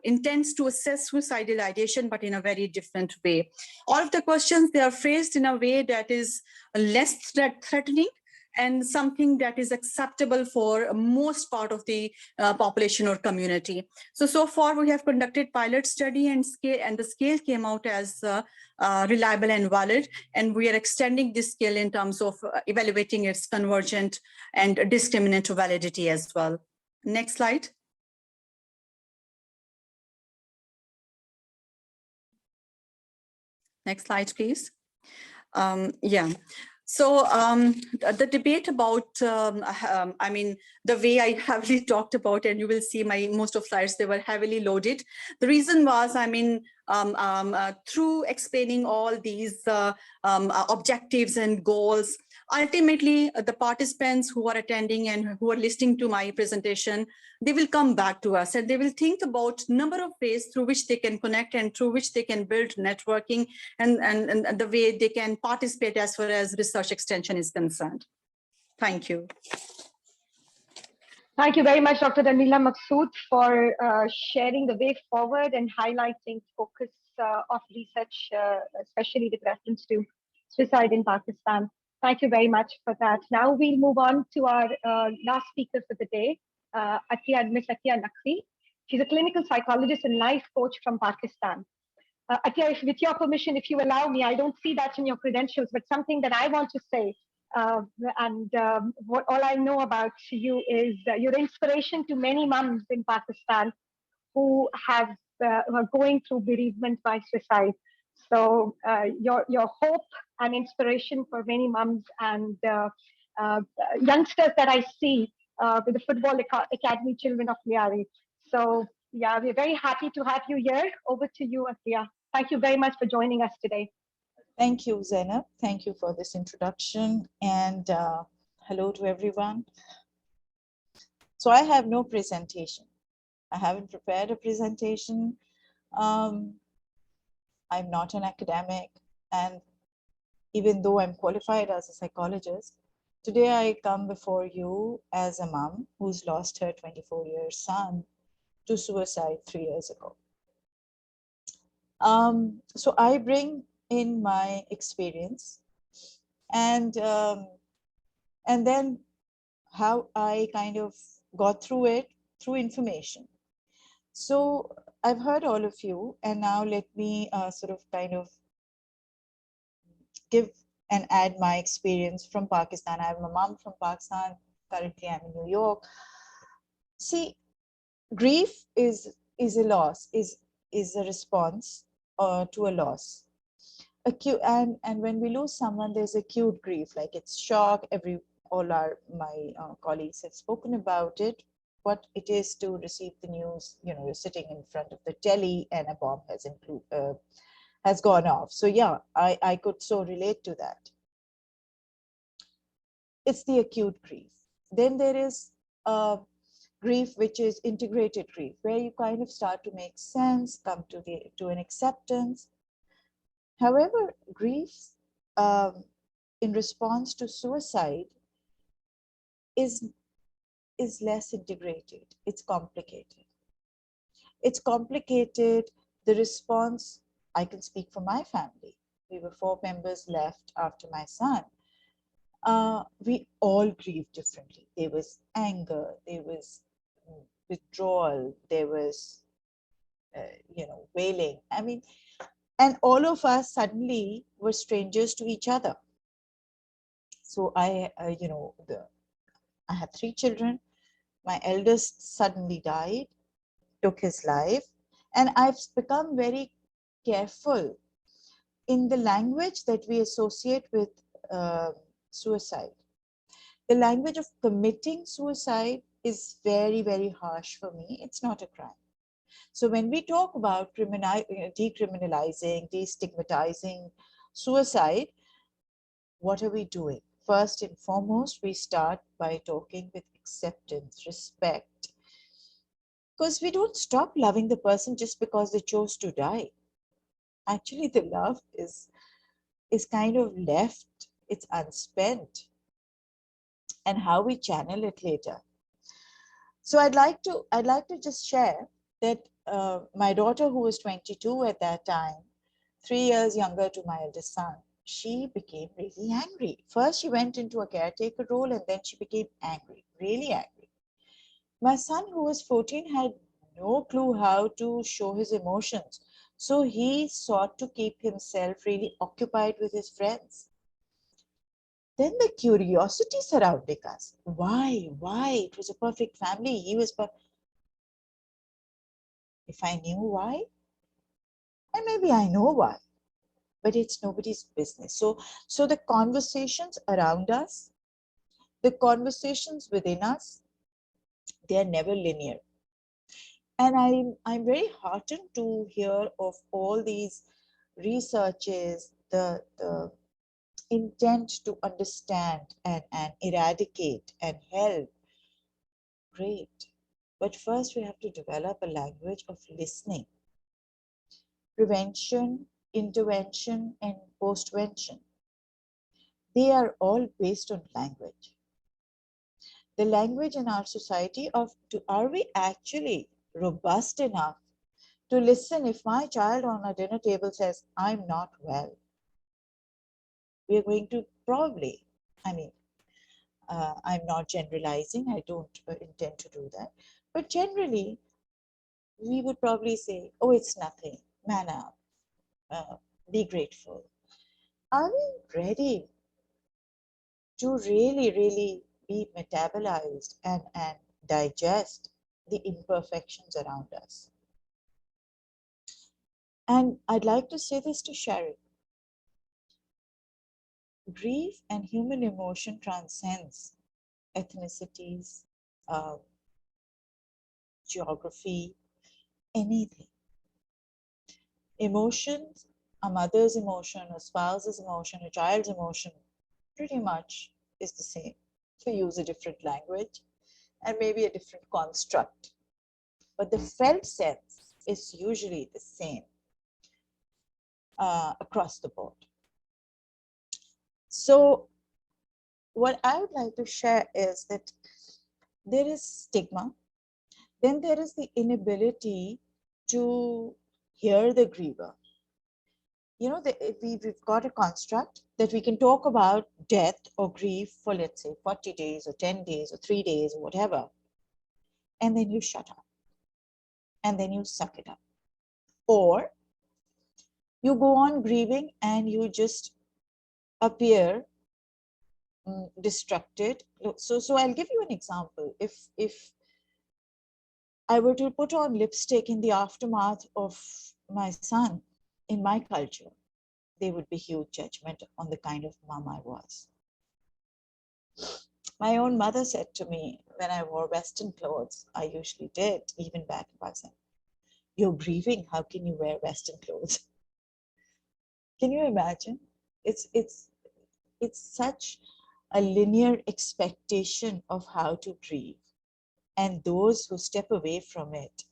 intends to assess suicidal ideation, but in a very different way. All of the questions, they are phrased in a way that is less threatening and something that is acceptable for most part of the population or community. So far we have conducted pilot study and the scale came out as reliable and valid, and we are extending this scale in terms of evaluating its convergent and discriminant validity as well. Next slide. Next slide, please. Yeah. So the debate about, I mean, the way I heavily talked about, and you will see my most of slides, they were heavily loaded. The reason was, I mean, through explaining all these objectives and goals, ultimately the participants who are attending and who are listening to my presentation, they will come back to us and they will think about number of ways through which they can connect and through which they can build networking and the way they can participate as far as research extension is concerned. Thank you. Thank you very much, Dr. Anila Maksood, for sharing the way forward and highlighting focus of research, especially with reference to suicide in Pakistan. Thank you very much for that. Now we'll move on to our last speaker for the day, Miss Atiya Naqvi. She's a clinical psychologist and life coach from Pakistan. Atiya, with your permission, if you allow me, I don't see that in your credentials, but something that I want to say, what all I know about you is your inspiration to many moms in Pakistan who are going through bereavement by suicide. So your hope and inspiration for many moms and youngsters that I see with the Football Academy Children of Liari. So yeah, we're very happy to have you here. Over to you, Atiya. Thank you very much for joining us today. Thank you, Zainab. Thank you for this introduction, and hello to everyone. So I have no presentation. I haven't prepared a presentation. I'm not an academic, and even though I'm qualified as a psychologist, today I come before you as a mom who's lost her 24-year son to suicide 3 years ago. So I bring in my experience and then how I kind of got through it through information. So I've heard all of you, and now let me sort of kind of give and add my experience from Pakistan. I have a mom from Pakistan. Currently, I'm in New York. See, grief is a loss, is a response to a loss. Acute, and when we lose someone, there's acute grief, like it's shock. All my colleagues have spoken about it. What it is to receive the news, you know, you're sitting in front of the telly and a bomb has gone off. So yeah, I could so relate to that. It's the acute grief. Then there is grief which is integrated grief, where you kind of start to make sense, come to an acceptance. However, grief in response to suicide is less integrated. It's complicated. It's complicated. The response, I can speak for my family. We were 4 members left after my son. We all grieve differently. There was anger, there was withdrawal, there was, wailing. I mean, and all of us suddenly were strangers to each other. So I had 3 children. My eldest suddenly died, took his life, and I've become very careful in the language that we associate with suicide. The language of committing suicide is very, very harsh for me. It's not a crime. So when we talk about decriminalizing, destigmatizing suicide, what are we doing? First and foremost, we start by talking with acceptance, respect, because we don't stop loving the person just because they chose to die. Actually, the love is kind of left, it's unspent, and how we channel it later. So I'd like to just share that my daughter, who was 22 at that time, 3 years younger to my eldest son, she became really angry. First, she went into a caretaker role, and then she became angry, really angry. My son, who was 14, had no clue how to show his emotions. So he sought to keep himself really occupied with his friends. Then the curiosity surrounding us. Why? It was a perfect family. He was perfect. If I knew why, and maybe I know why, but it's nobody's business. So the conversations around us, the conversations within us, they are never linear. And I'm very heartened to hear of all these researches, the intent to understand and eradicate and help. Great. But first we have to develop a language of listening. Prevention, intervention, and postvention. They are all based on language. The language in our society are we actually robust enough to listen if my child on a dinner table says, I'm not well? We are going to probably, I'm not generalizing, I don't intend to do that, but generally, we would probably say, oh, it's nothing, man up, be grateful. Are we ready to really be metabolized and digest the imperfections around us? And I'd like to say this to Sharon. Grief and human emotion transcends ethnicities, geography, anything. Emotions, a mother's emotion, a spouse's emotion, a child's emotion, pretty much is the same. We use a different language and maybe a different construct, but the felt sense is usually the same across the board. So what I would like to share is that there is stigma, then there is the inability to hear the griever. you know, we've got a construct that we can talk about death or grief for, let's say, 40 days or 10 days or 3 days or whatever. And then you shut up. And then you suck it up. Or you go on grieving and you just appear distracted. So I'll give you an example. If I were to put on lipstick in the aftermath of my son, in my culture, there would be huge judgment on the kind of mom I was. My own mother said to me when I wore Western clothes, I usually did, even back in Pakistan, "You're grieving, how can you wear Western clothes?" Can you imagine? It's such a linear expectation of how to grieve. And those who step away from it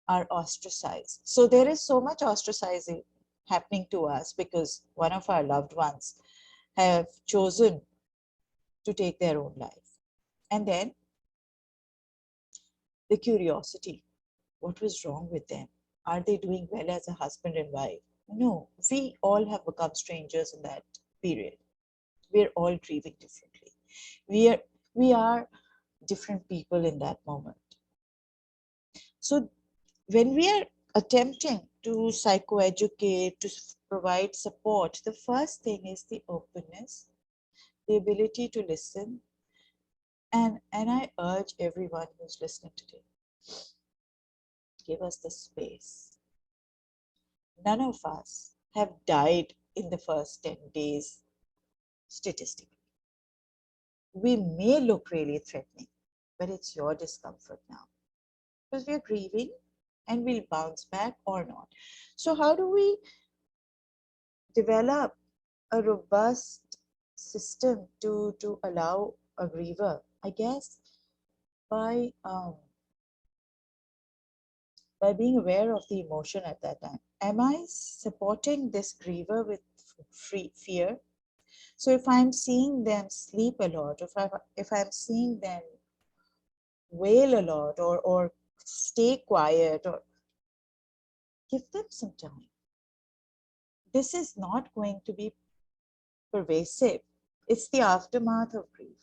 are ostracized. So there is so much ostracizing happening to us because one of our loved ones have chosen to take their own life. And then the curiosity, what was wrong with them? Are they doing well as a husband and wife? No, we all have become strangers in that period. We're all grieving differently. We are different people in that moment. So when we are attempting to psychoeducate, to provide support, the first thing is the openness, the ability to listen. And I urge everyone who's listening today, give us the space. None of us have died in the first 10 days statistically. We may look really threatening, but it's your discomfort now. Because we're grieving and we'll bounce back or not. So how do we develop a robust system to allow a griever? I guess by being aware of the emotion at that time. Am I supporting this griever with fear? So if I'm seeing them sleep a lot, if I'm seeing them wail a lot or stay quiet, or give them some time. This is not going to be pervasive. It's the aftermath of grief.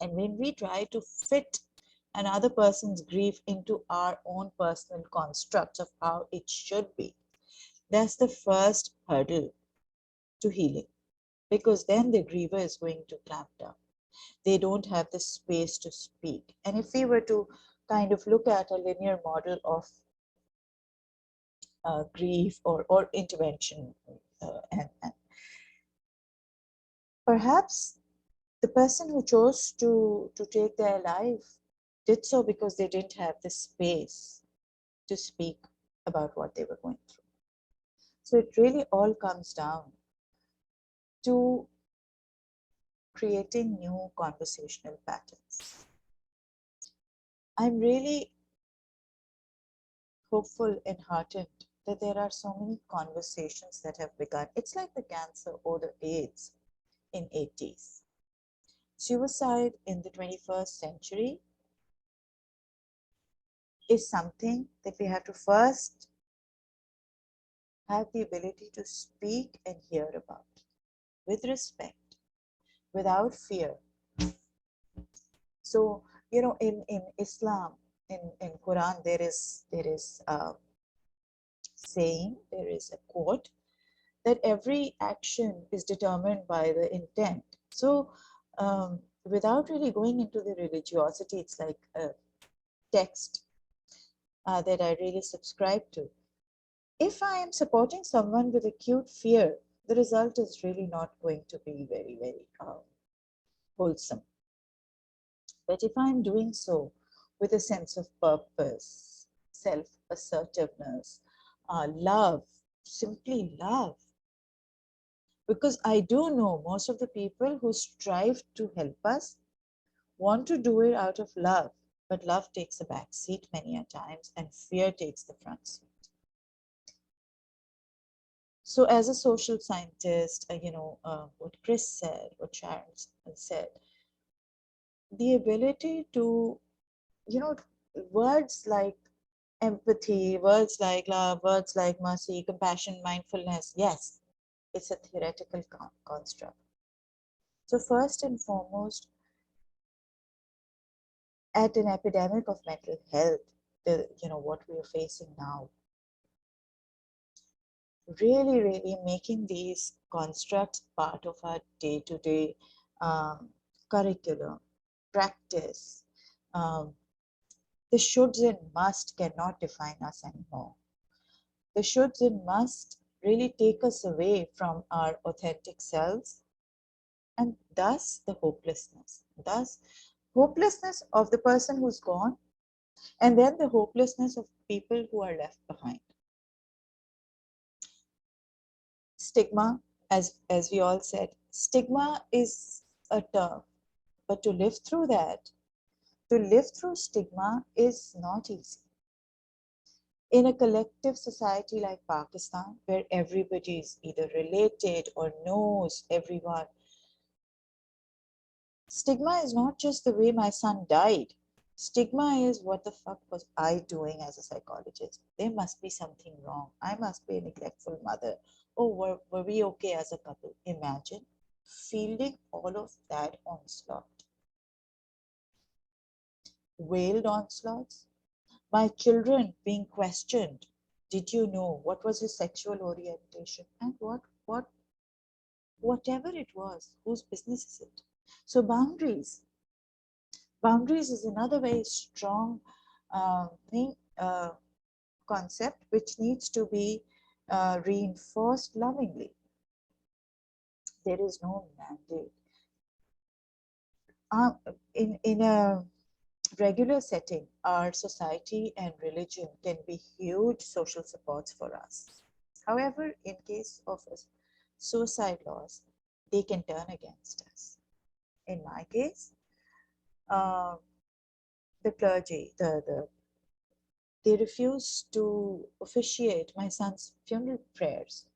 And when we try to fit another person's grief into our own personal constructs of how it should be, that's the first hurdle to healing. Because then the griever is going to clamp down. They don't have the space to speak. And if we were to kind of look at a linear model of grief or intervention, and perhaps the person who chose to take their life did so because they didn't have the space to speak about what they were going through. So it really all comes down to creating new conversational patterns. I'm really hopeful and heartened that there are so many conversations that have begun. It's like the cancer or the AIDS in 80s. Suicide in the 21st century is something that we have to first have the ability to speak and hear about with respect, without fear. So, you know, in Islam, in Quran, there is saying, there is a quote that every action is determined by the intent. So without really going into the religiosity, it's like a text that I really subscribe to. If I am supporting someone with acute fear, the result is really not going to be very, very wholesome. But if I'm doing so with a sense of purpose, self-assertiveness, love, simply love, because I do know most of the people who strive to help us want to do it out of love, but love takes a back seat many a times and fear takes the front seat. So as a social scientist, you know, what Chris said, what Sharon said, the ability to, you know, words like empathy, words like love, words like mercy, compassion, mindfulness. Yes, it's a theoretical construct. So first and foremost, at an epidemic of mental health, what we are facing now, really making these constructs part of our day-to-day curriculum, practice. The shoulds and must cannot define us anymore. The shoulds and must really take us away from our authentic selves, and thus the hopelessness. Thus, hopelessness of the person who's gone, and then the hopelessness of people who are left behind. Stigma, as we all said, stigma is a term, but to live through that, to live through stigma is not easy. In a collective society like Pakistan, where everybody is either related or knows everyone, stigma is not just the way my son died. Stigma is, what the fuck was I doing as a psychologist? There must be something wrong. I must be a neglectful mother. Oh, were we okay as a couple? Imagine fielding all of that onslaught. Veiled onslaughts. My children being questioned. Did you know? What was his sexual orientation? And whatever it was, whose business is it? So boundaries. Boundaries is another very strong concept which needs to be reinforced lovingly. There is no mandate. In a regular setting, our society and religion can be huge social supports for us. However, in case of suicide loss, they can turn against us. In my case, the clergy, they refused to officiate my son's funeral prayers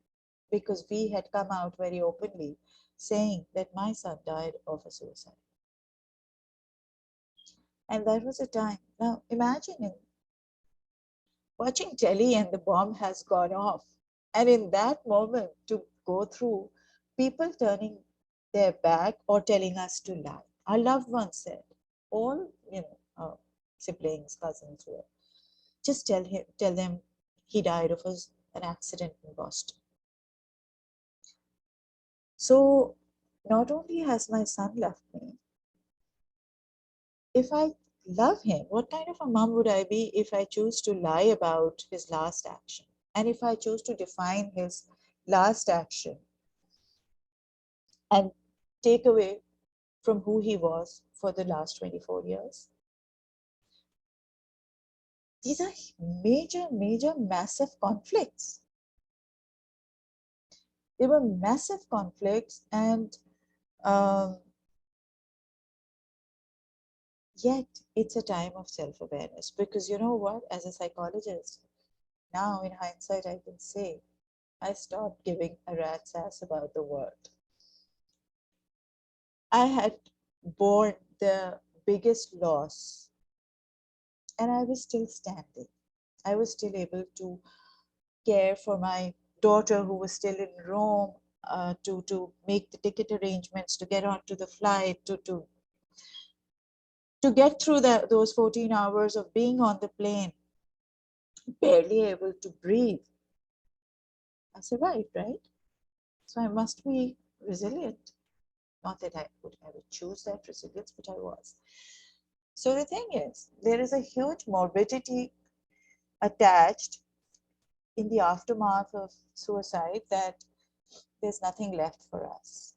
because we had come out very openly saying that my son died of a suicide. And that was a time. Now imagine watching telly and the bomb has gone off. And in that moment, to go through people turning their back or telling us to lie. Our loved ones said, all siblings, cousins, were, just tell them he died of an accident in Boston. So not only has my son left me, if I love him, what kind of a mom would I be if I choose to lie about his last action? And if I choose to define his last action and take away from who he was for the last 24 years? These are major, massive conflicts. They were massive conflicts, and yet it's a time of self-awareness, because you know what, as a psychologist, now in hindsight, I can say I stopped giving a rat's ass about the world. I had borne the biggest loss, and I was still standing. I was still able to care for my daughter who was still in Rome, to make the ticket arrangements, to get onto the flight, to get through those 14 hours of being on the plane, barely able to breathe. I survived, right? So I must be resilient. Not that I would choose that resilience, but I was. So the thing is, there is a huge morbidity attached in the aftermath of suicide, that there's nothing left for us.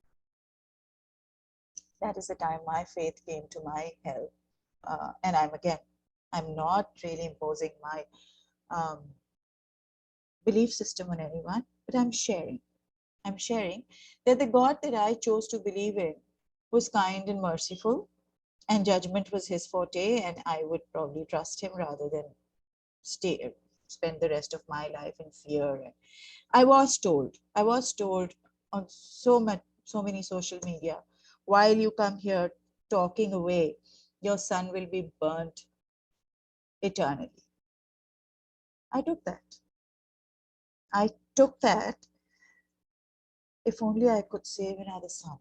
That is the time my faith came to my help. And I'm not really imposing my belief system on anyone, but I'm sharing that the God that I chose to believe in was kind and merciful, and judgment was his forte, and I would probably trust him rather than spend the rest of my life in fear. And I was told on so many social media, while you come here talking away, your son will be burnt eternally. I took that. I took that. If only I could save another son.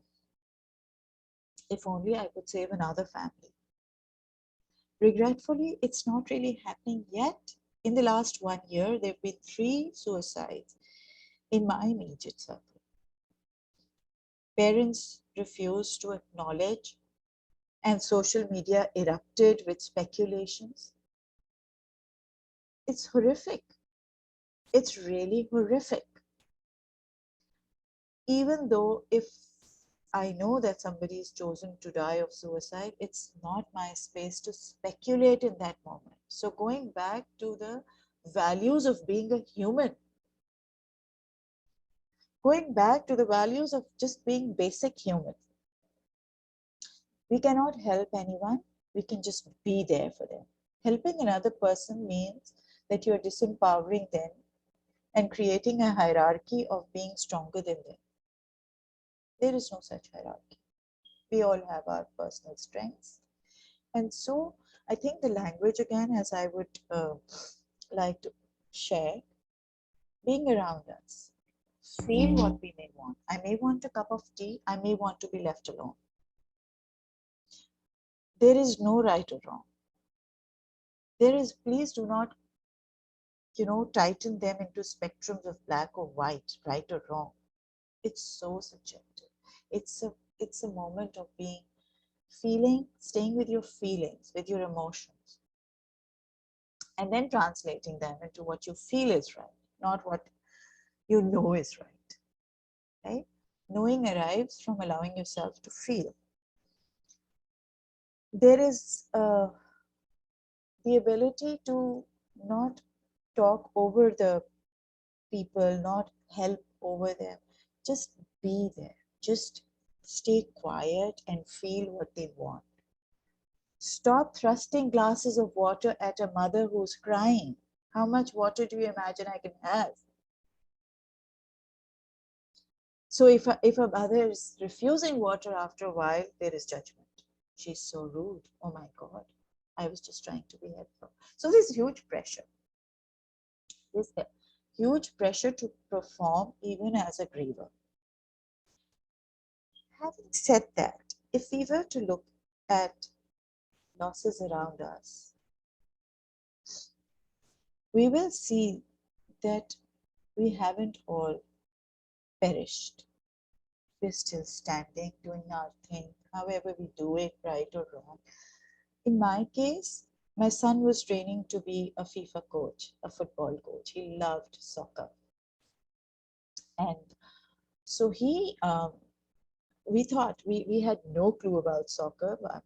If only I could save another family. Regretfully, it's not really happening yet. In the last 1 year, there have been 3 suicides in my immediate circle. Parents refused to acknowledge, and social media erupted with speculations. It's horrific. It's really horrific. Even though if I know that somebody is chosen to die of suicide, it's not my space to speculate in that moment. So going back to the values of being a human, going back to the values of just being basic human. We cannot help anyone. We can just be there for them. Helping another person means that you're disempowering them and creating a hierarchy of being stronger than them. There is no such hierarchy. We all have our personal strengths. And so I think the language again, as I would like to share, being around us, feel what we may want. I may want a cup of tea. I may want to be left alone. There is no right or wrong. There is, please do not, tighten them into spectrums of black or white, right or wrong. It's so subjective. It's a moment of feeling, staying with your feelings, with your emotions, and then translating them into what you feel is right, not what you know is right. Right? Knowing arrives from allowing yourself to feel. There is the ability to not talk over the people, not help over them. Just be there. Just stay quiet and feel what they want. Stop thrusting glasses of water at a mother who's crying. How much water do you imagine I can have? So if a mother is refusing water after a while, there is judgment. She's so rude. Oh my God. I was just trying to be helpful. So there's huge pressure. There's a huge pressure to perform even as a griever. Having said that, if we were to look at losses around us, we will see that we haven't all perished. We're still standing, doing our thing, however we do it, right or wrong. In my case, my son was training to be a FIFA coach, a football coach. He loved soccer. And so we thought, we had no clue about soccer, but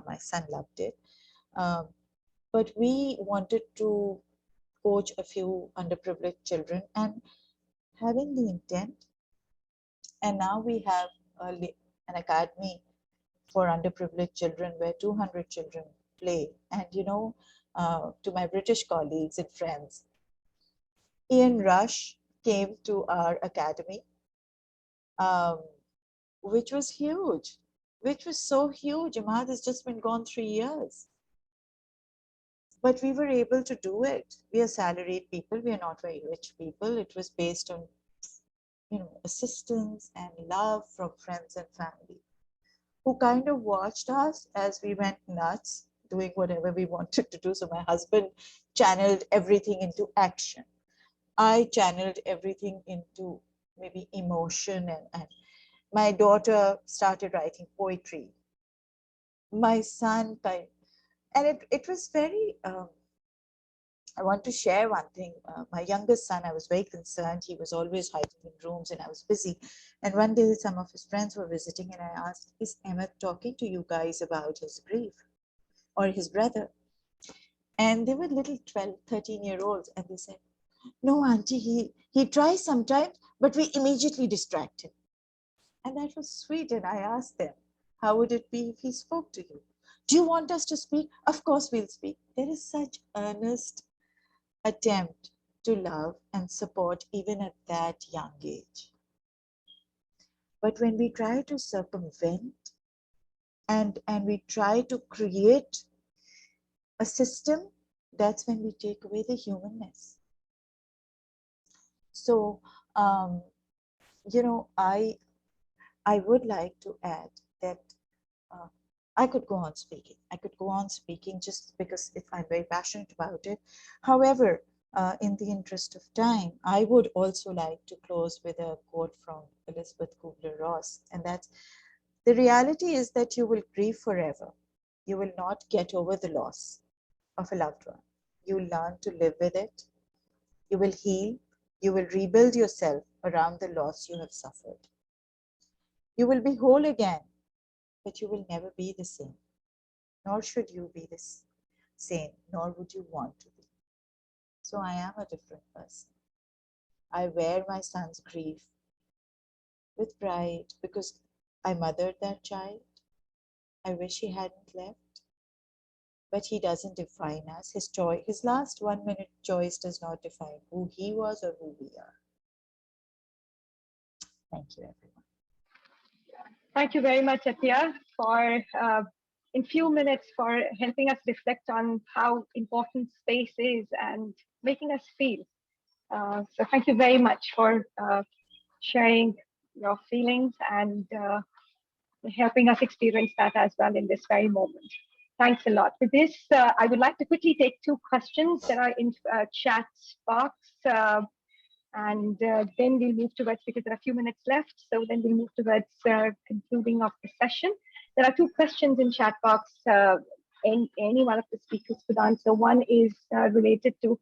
my son loved it. But we wanted to coach a few underprivileged children and having the intent. And now we have an academy for underprivileged children where 200 children play. And to my British colleagues and friends, Ian Rush came to our academy, which was huge, which was so huge. Ahmad has just been gone 3 years. But we were able to do it. We are salaried people. We are not very rich people. It was based on, assistance and love from friends and family who kind of watched us as we went nuts, doing whatever we wanted to do. So my husband channeled everything into action. I channeled everything into maybe emotion, and my daughter started writing poetry. My son, and it was very, I want to share one thing. My youngest son, I was very concerned. He was always hiding in rooms and I was busy. And one day some of his friends were visiting and I asked, is Emmett talking to you guys about his grief or his brother? And they were little 12, 13-year-olds. And they said, no, auntie, he tries sometimes, but we immediately distract him. And that was sweet. And I asked them, how would it be if he spoke to you? Do you want us to speak? Of course we'll speak. There is such earnest attempt to love and support even at that young age. But when we try to circumvent and we try to create a system, that's when we take away the humanness. So, you know, I would like to add that I could go on speaking. I could go on speaking just because I'm very passionate about it. However, in the interest of time, I would also like to close with a quote from Elizabeth Kubler-Ross, and that's, the reality is that you will grieve forever. You will not get over the loss of a loved one. You will learn to live with it. You will heal. You will rebuild yourself around the loss you have suffered. You will be whole again, but you will never be the same. Nor should you be the same, nor would you want to be. So I am a different person. I wear my son's grief with pride because I mothered that child. I wish he hadn't left, but he doesn't define us. His last 1 minute choice does not define who he was or who we are. Thank you, everyone. Thank you very much, Athiya, for in few minutes for helping us reflect on how important space is and making us feel. So thank you very much for sharing your feelings and helping us experience that as well in this very moment. Thanks a lot. With this, I would like to quickly take 2 questions that are in chat box. And then we'll move towards, because there are a few minutes left, so then we'll move towards concluding of the session. There are 2 questions in chat box. Any one of the speakers could answer. One is related to,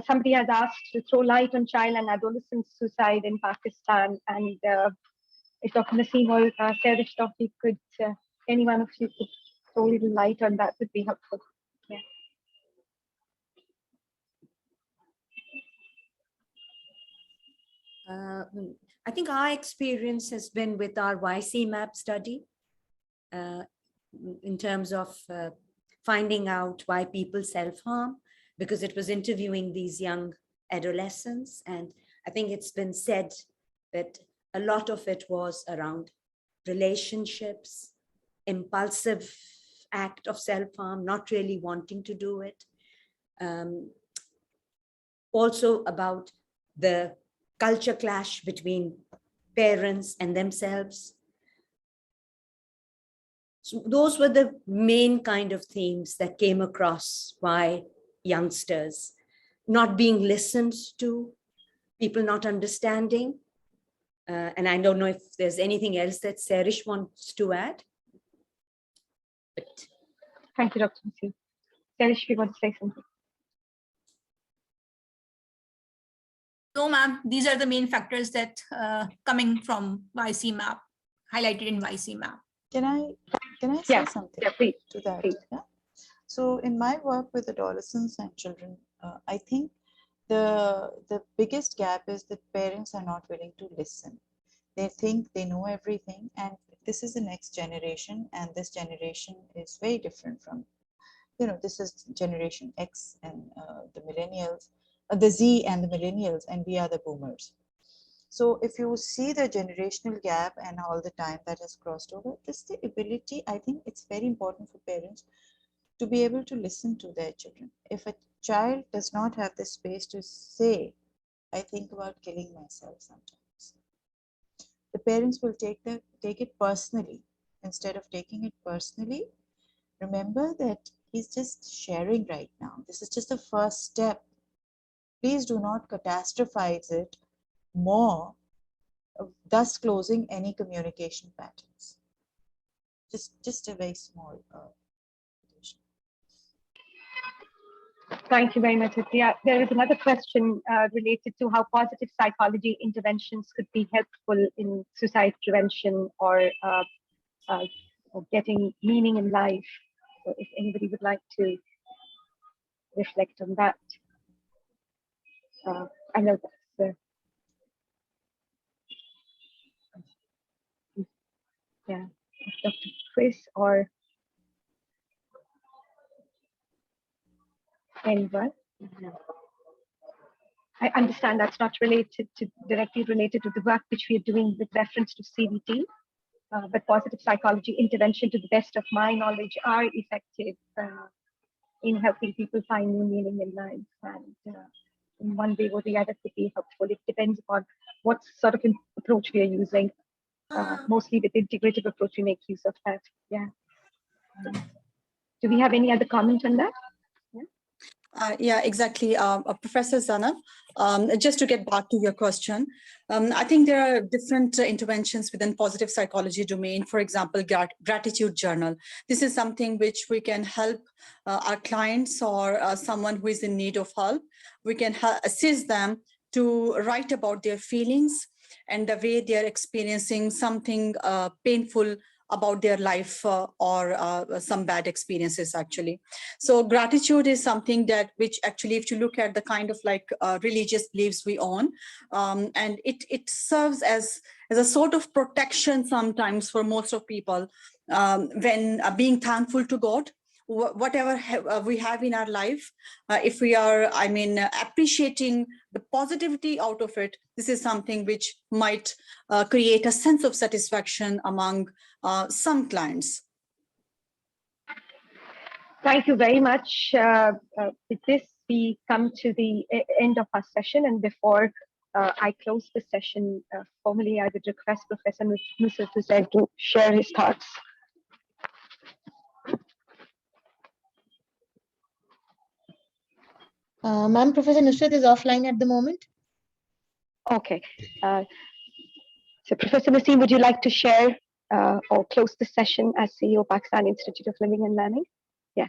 somebody has asked to throw light on child and adolescent suicide in Pakistan. And if Dr. Nasim or Sarah Shtofi could, any one of you could throw a little light on that, would be helpful. Yeah. I think our experience has been with our YC-MAP study in terms of finding out why people self-harm, because it was interviewing these young adolescents. And I think it's been said that a lot of it was around relationships, impulsive act of self-harm, not really wanting to do it. Also about the culture clash between parents and themselves. So those were the main kind of themes that came across by youngsters. Not being listened to, people not understanding. And I don't know if there's anything else that Serish wants to add. But thank you, Dr. Nasim. Serish, you want to say something? So, ma'am, these are the main factors that coming from YC-MAP, highlighted in YC-MAP. Can I say something please, to that? please. Yeah? So in my work with adolescents and children, I think the biggest gap is that parents are not willing to listen. They think they know everything, and this is the next generation, and this generation is very different from, you know, this is generation X and the millennials, the Z and the millennials, and we are the boomers. So if you see the generational gap and all the time that has crossed over, this the ability, I think it's very important for parents to be able to listen to their children. If a child does not have the space to say, I think about killing myself sometimes, the parents will take it personally. Instead of taking it personally, remember that he's just sharing right now. This is just the first step. Please do not catastrophize it more, thus closing any communication patterns. Just a very small addition. Thank you very much, Athiya. There is another question related to how positive psychology interventions could be helpful in suicide prevention or getting meaning in life. So if anybody would like to reflect on that. I know that's yeah, Dr. Chris or anyone. I understand that's not directly related to the work which we are doing with reference to CBT, but positive psychology intervention, to the best of my knowledge, are effective in helping people find new meaning in life and in one way or the other could be helpful. It depends upon what sort of approach we are using. Mostly with integrative approach, we make use of that. Yeah. Do we have any other comment on that? Yeah, exactly. Professor Zanab, just to get back to your question, I think there are different interventions within positive psychology domain. For example, gratitude journal. This is something which we can help our clients or someone who is in need of help. We can assist them to write about their feelings and the way they are experiencing something painful about their life or some bad experiences actually. So gratitude is something that which actually, if you look at the kind of like religious beliefs we own, and it serves as a sort of protection sometimes for most of people when being thankful to God, whatever we have in our life, if we are, appreciating the positivity out of it, this is something which might create a sense of satisfaction among some clients. Thank you very much. With this, we come to the end of our session. And before I close the session formally, I would request Professor Nusrat to share his thoughts. Ma'am, Professor Nusrat is offline at the moment. Okay. So Professor Nasim, would you like to share or close the session as CEO of Pakistan Institute of Living and Learning? Yeah.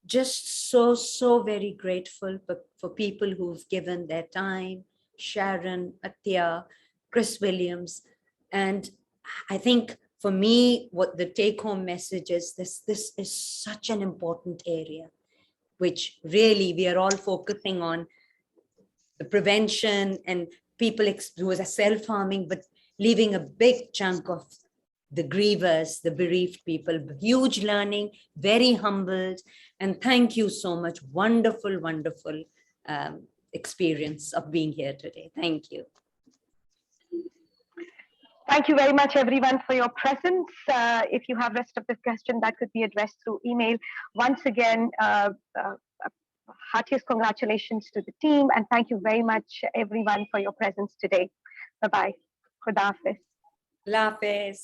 Just so very grateful for people who've given their time, Sharon, Atya, Chris Williams. And I think for me, what the take-home message is, this is such an important area, which really we are all focusing on the prevention and people who are self-harming, but leaving a big chunk of the grievers, the bereaved people. Huge learning, very humbled, and thank you so much. Wonderful, wonderful experience of being here today. Thank you. Thank you very much, everyone, for your presence. If you have rest of the question, that could be addressed through email. Once again, heartiest congratulations to the team, and thank you very much, everyone, for your presence today. Bye-bye. Khuda Hafiz. Allah Hafiz.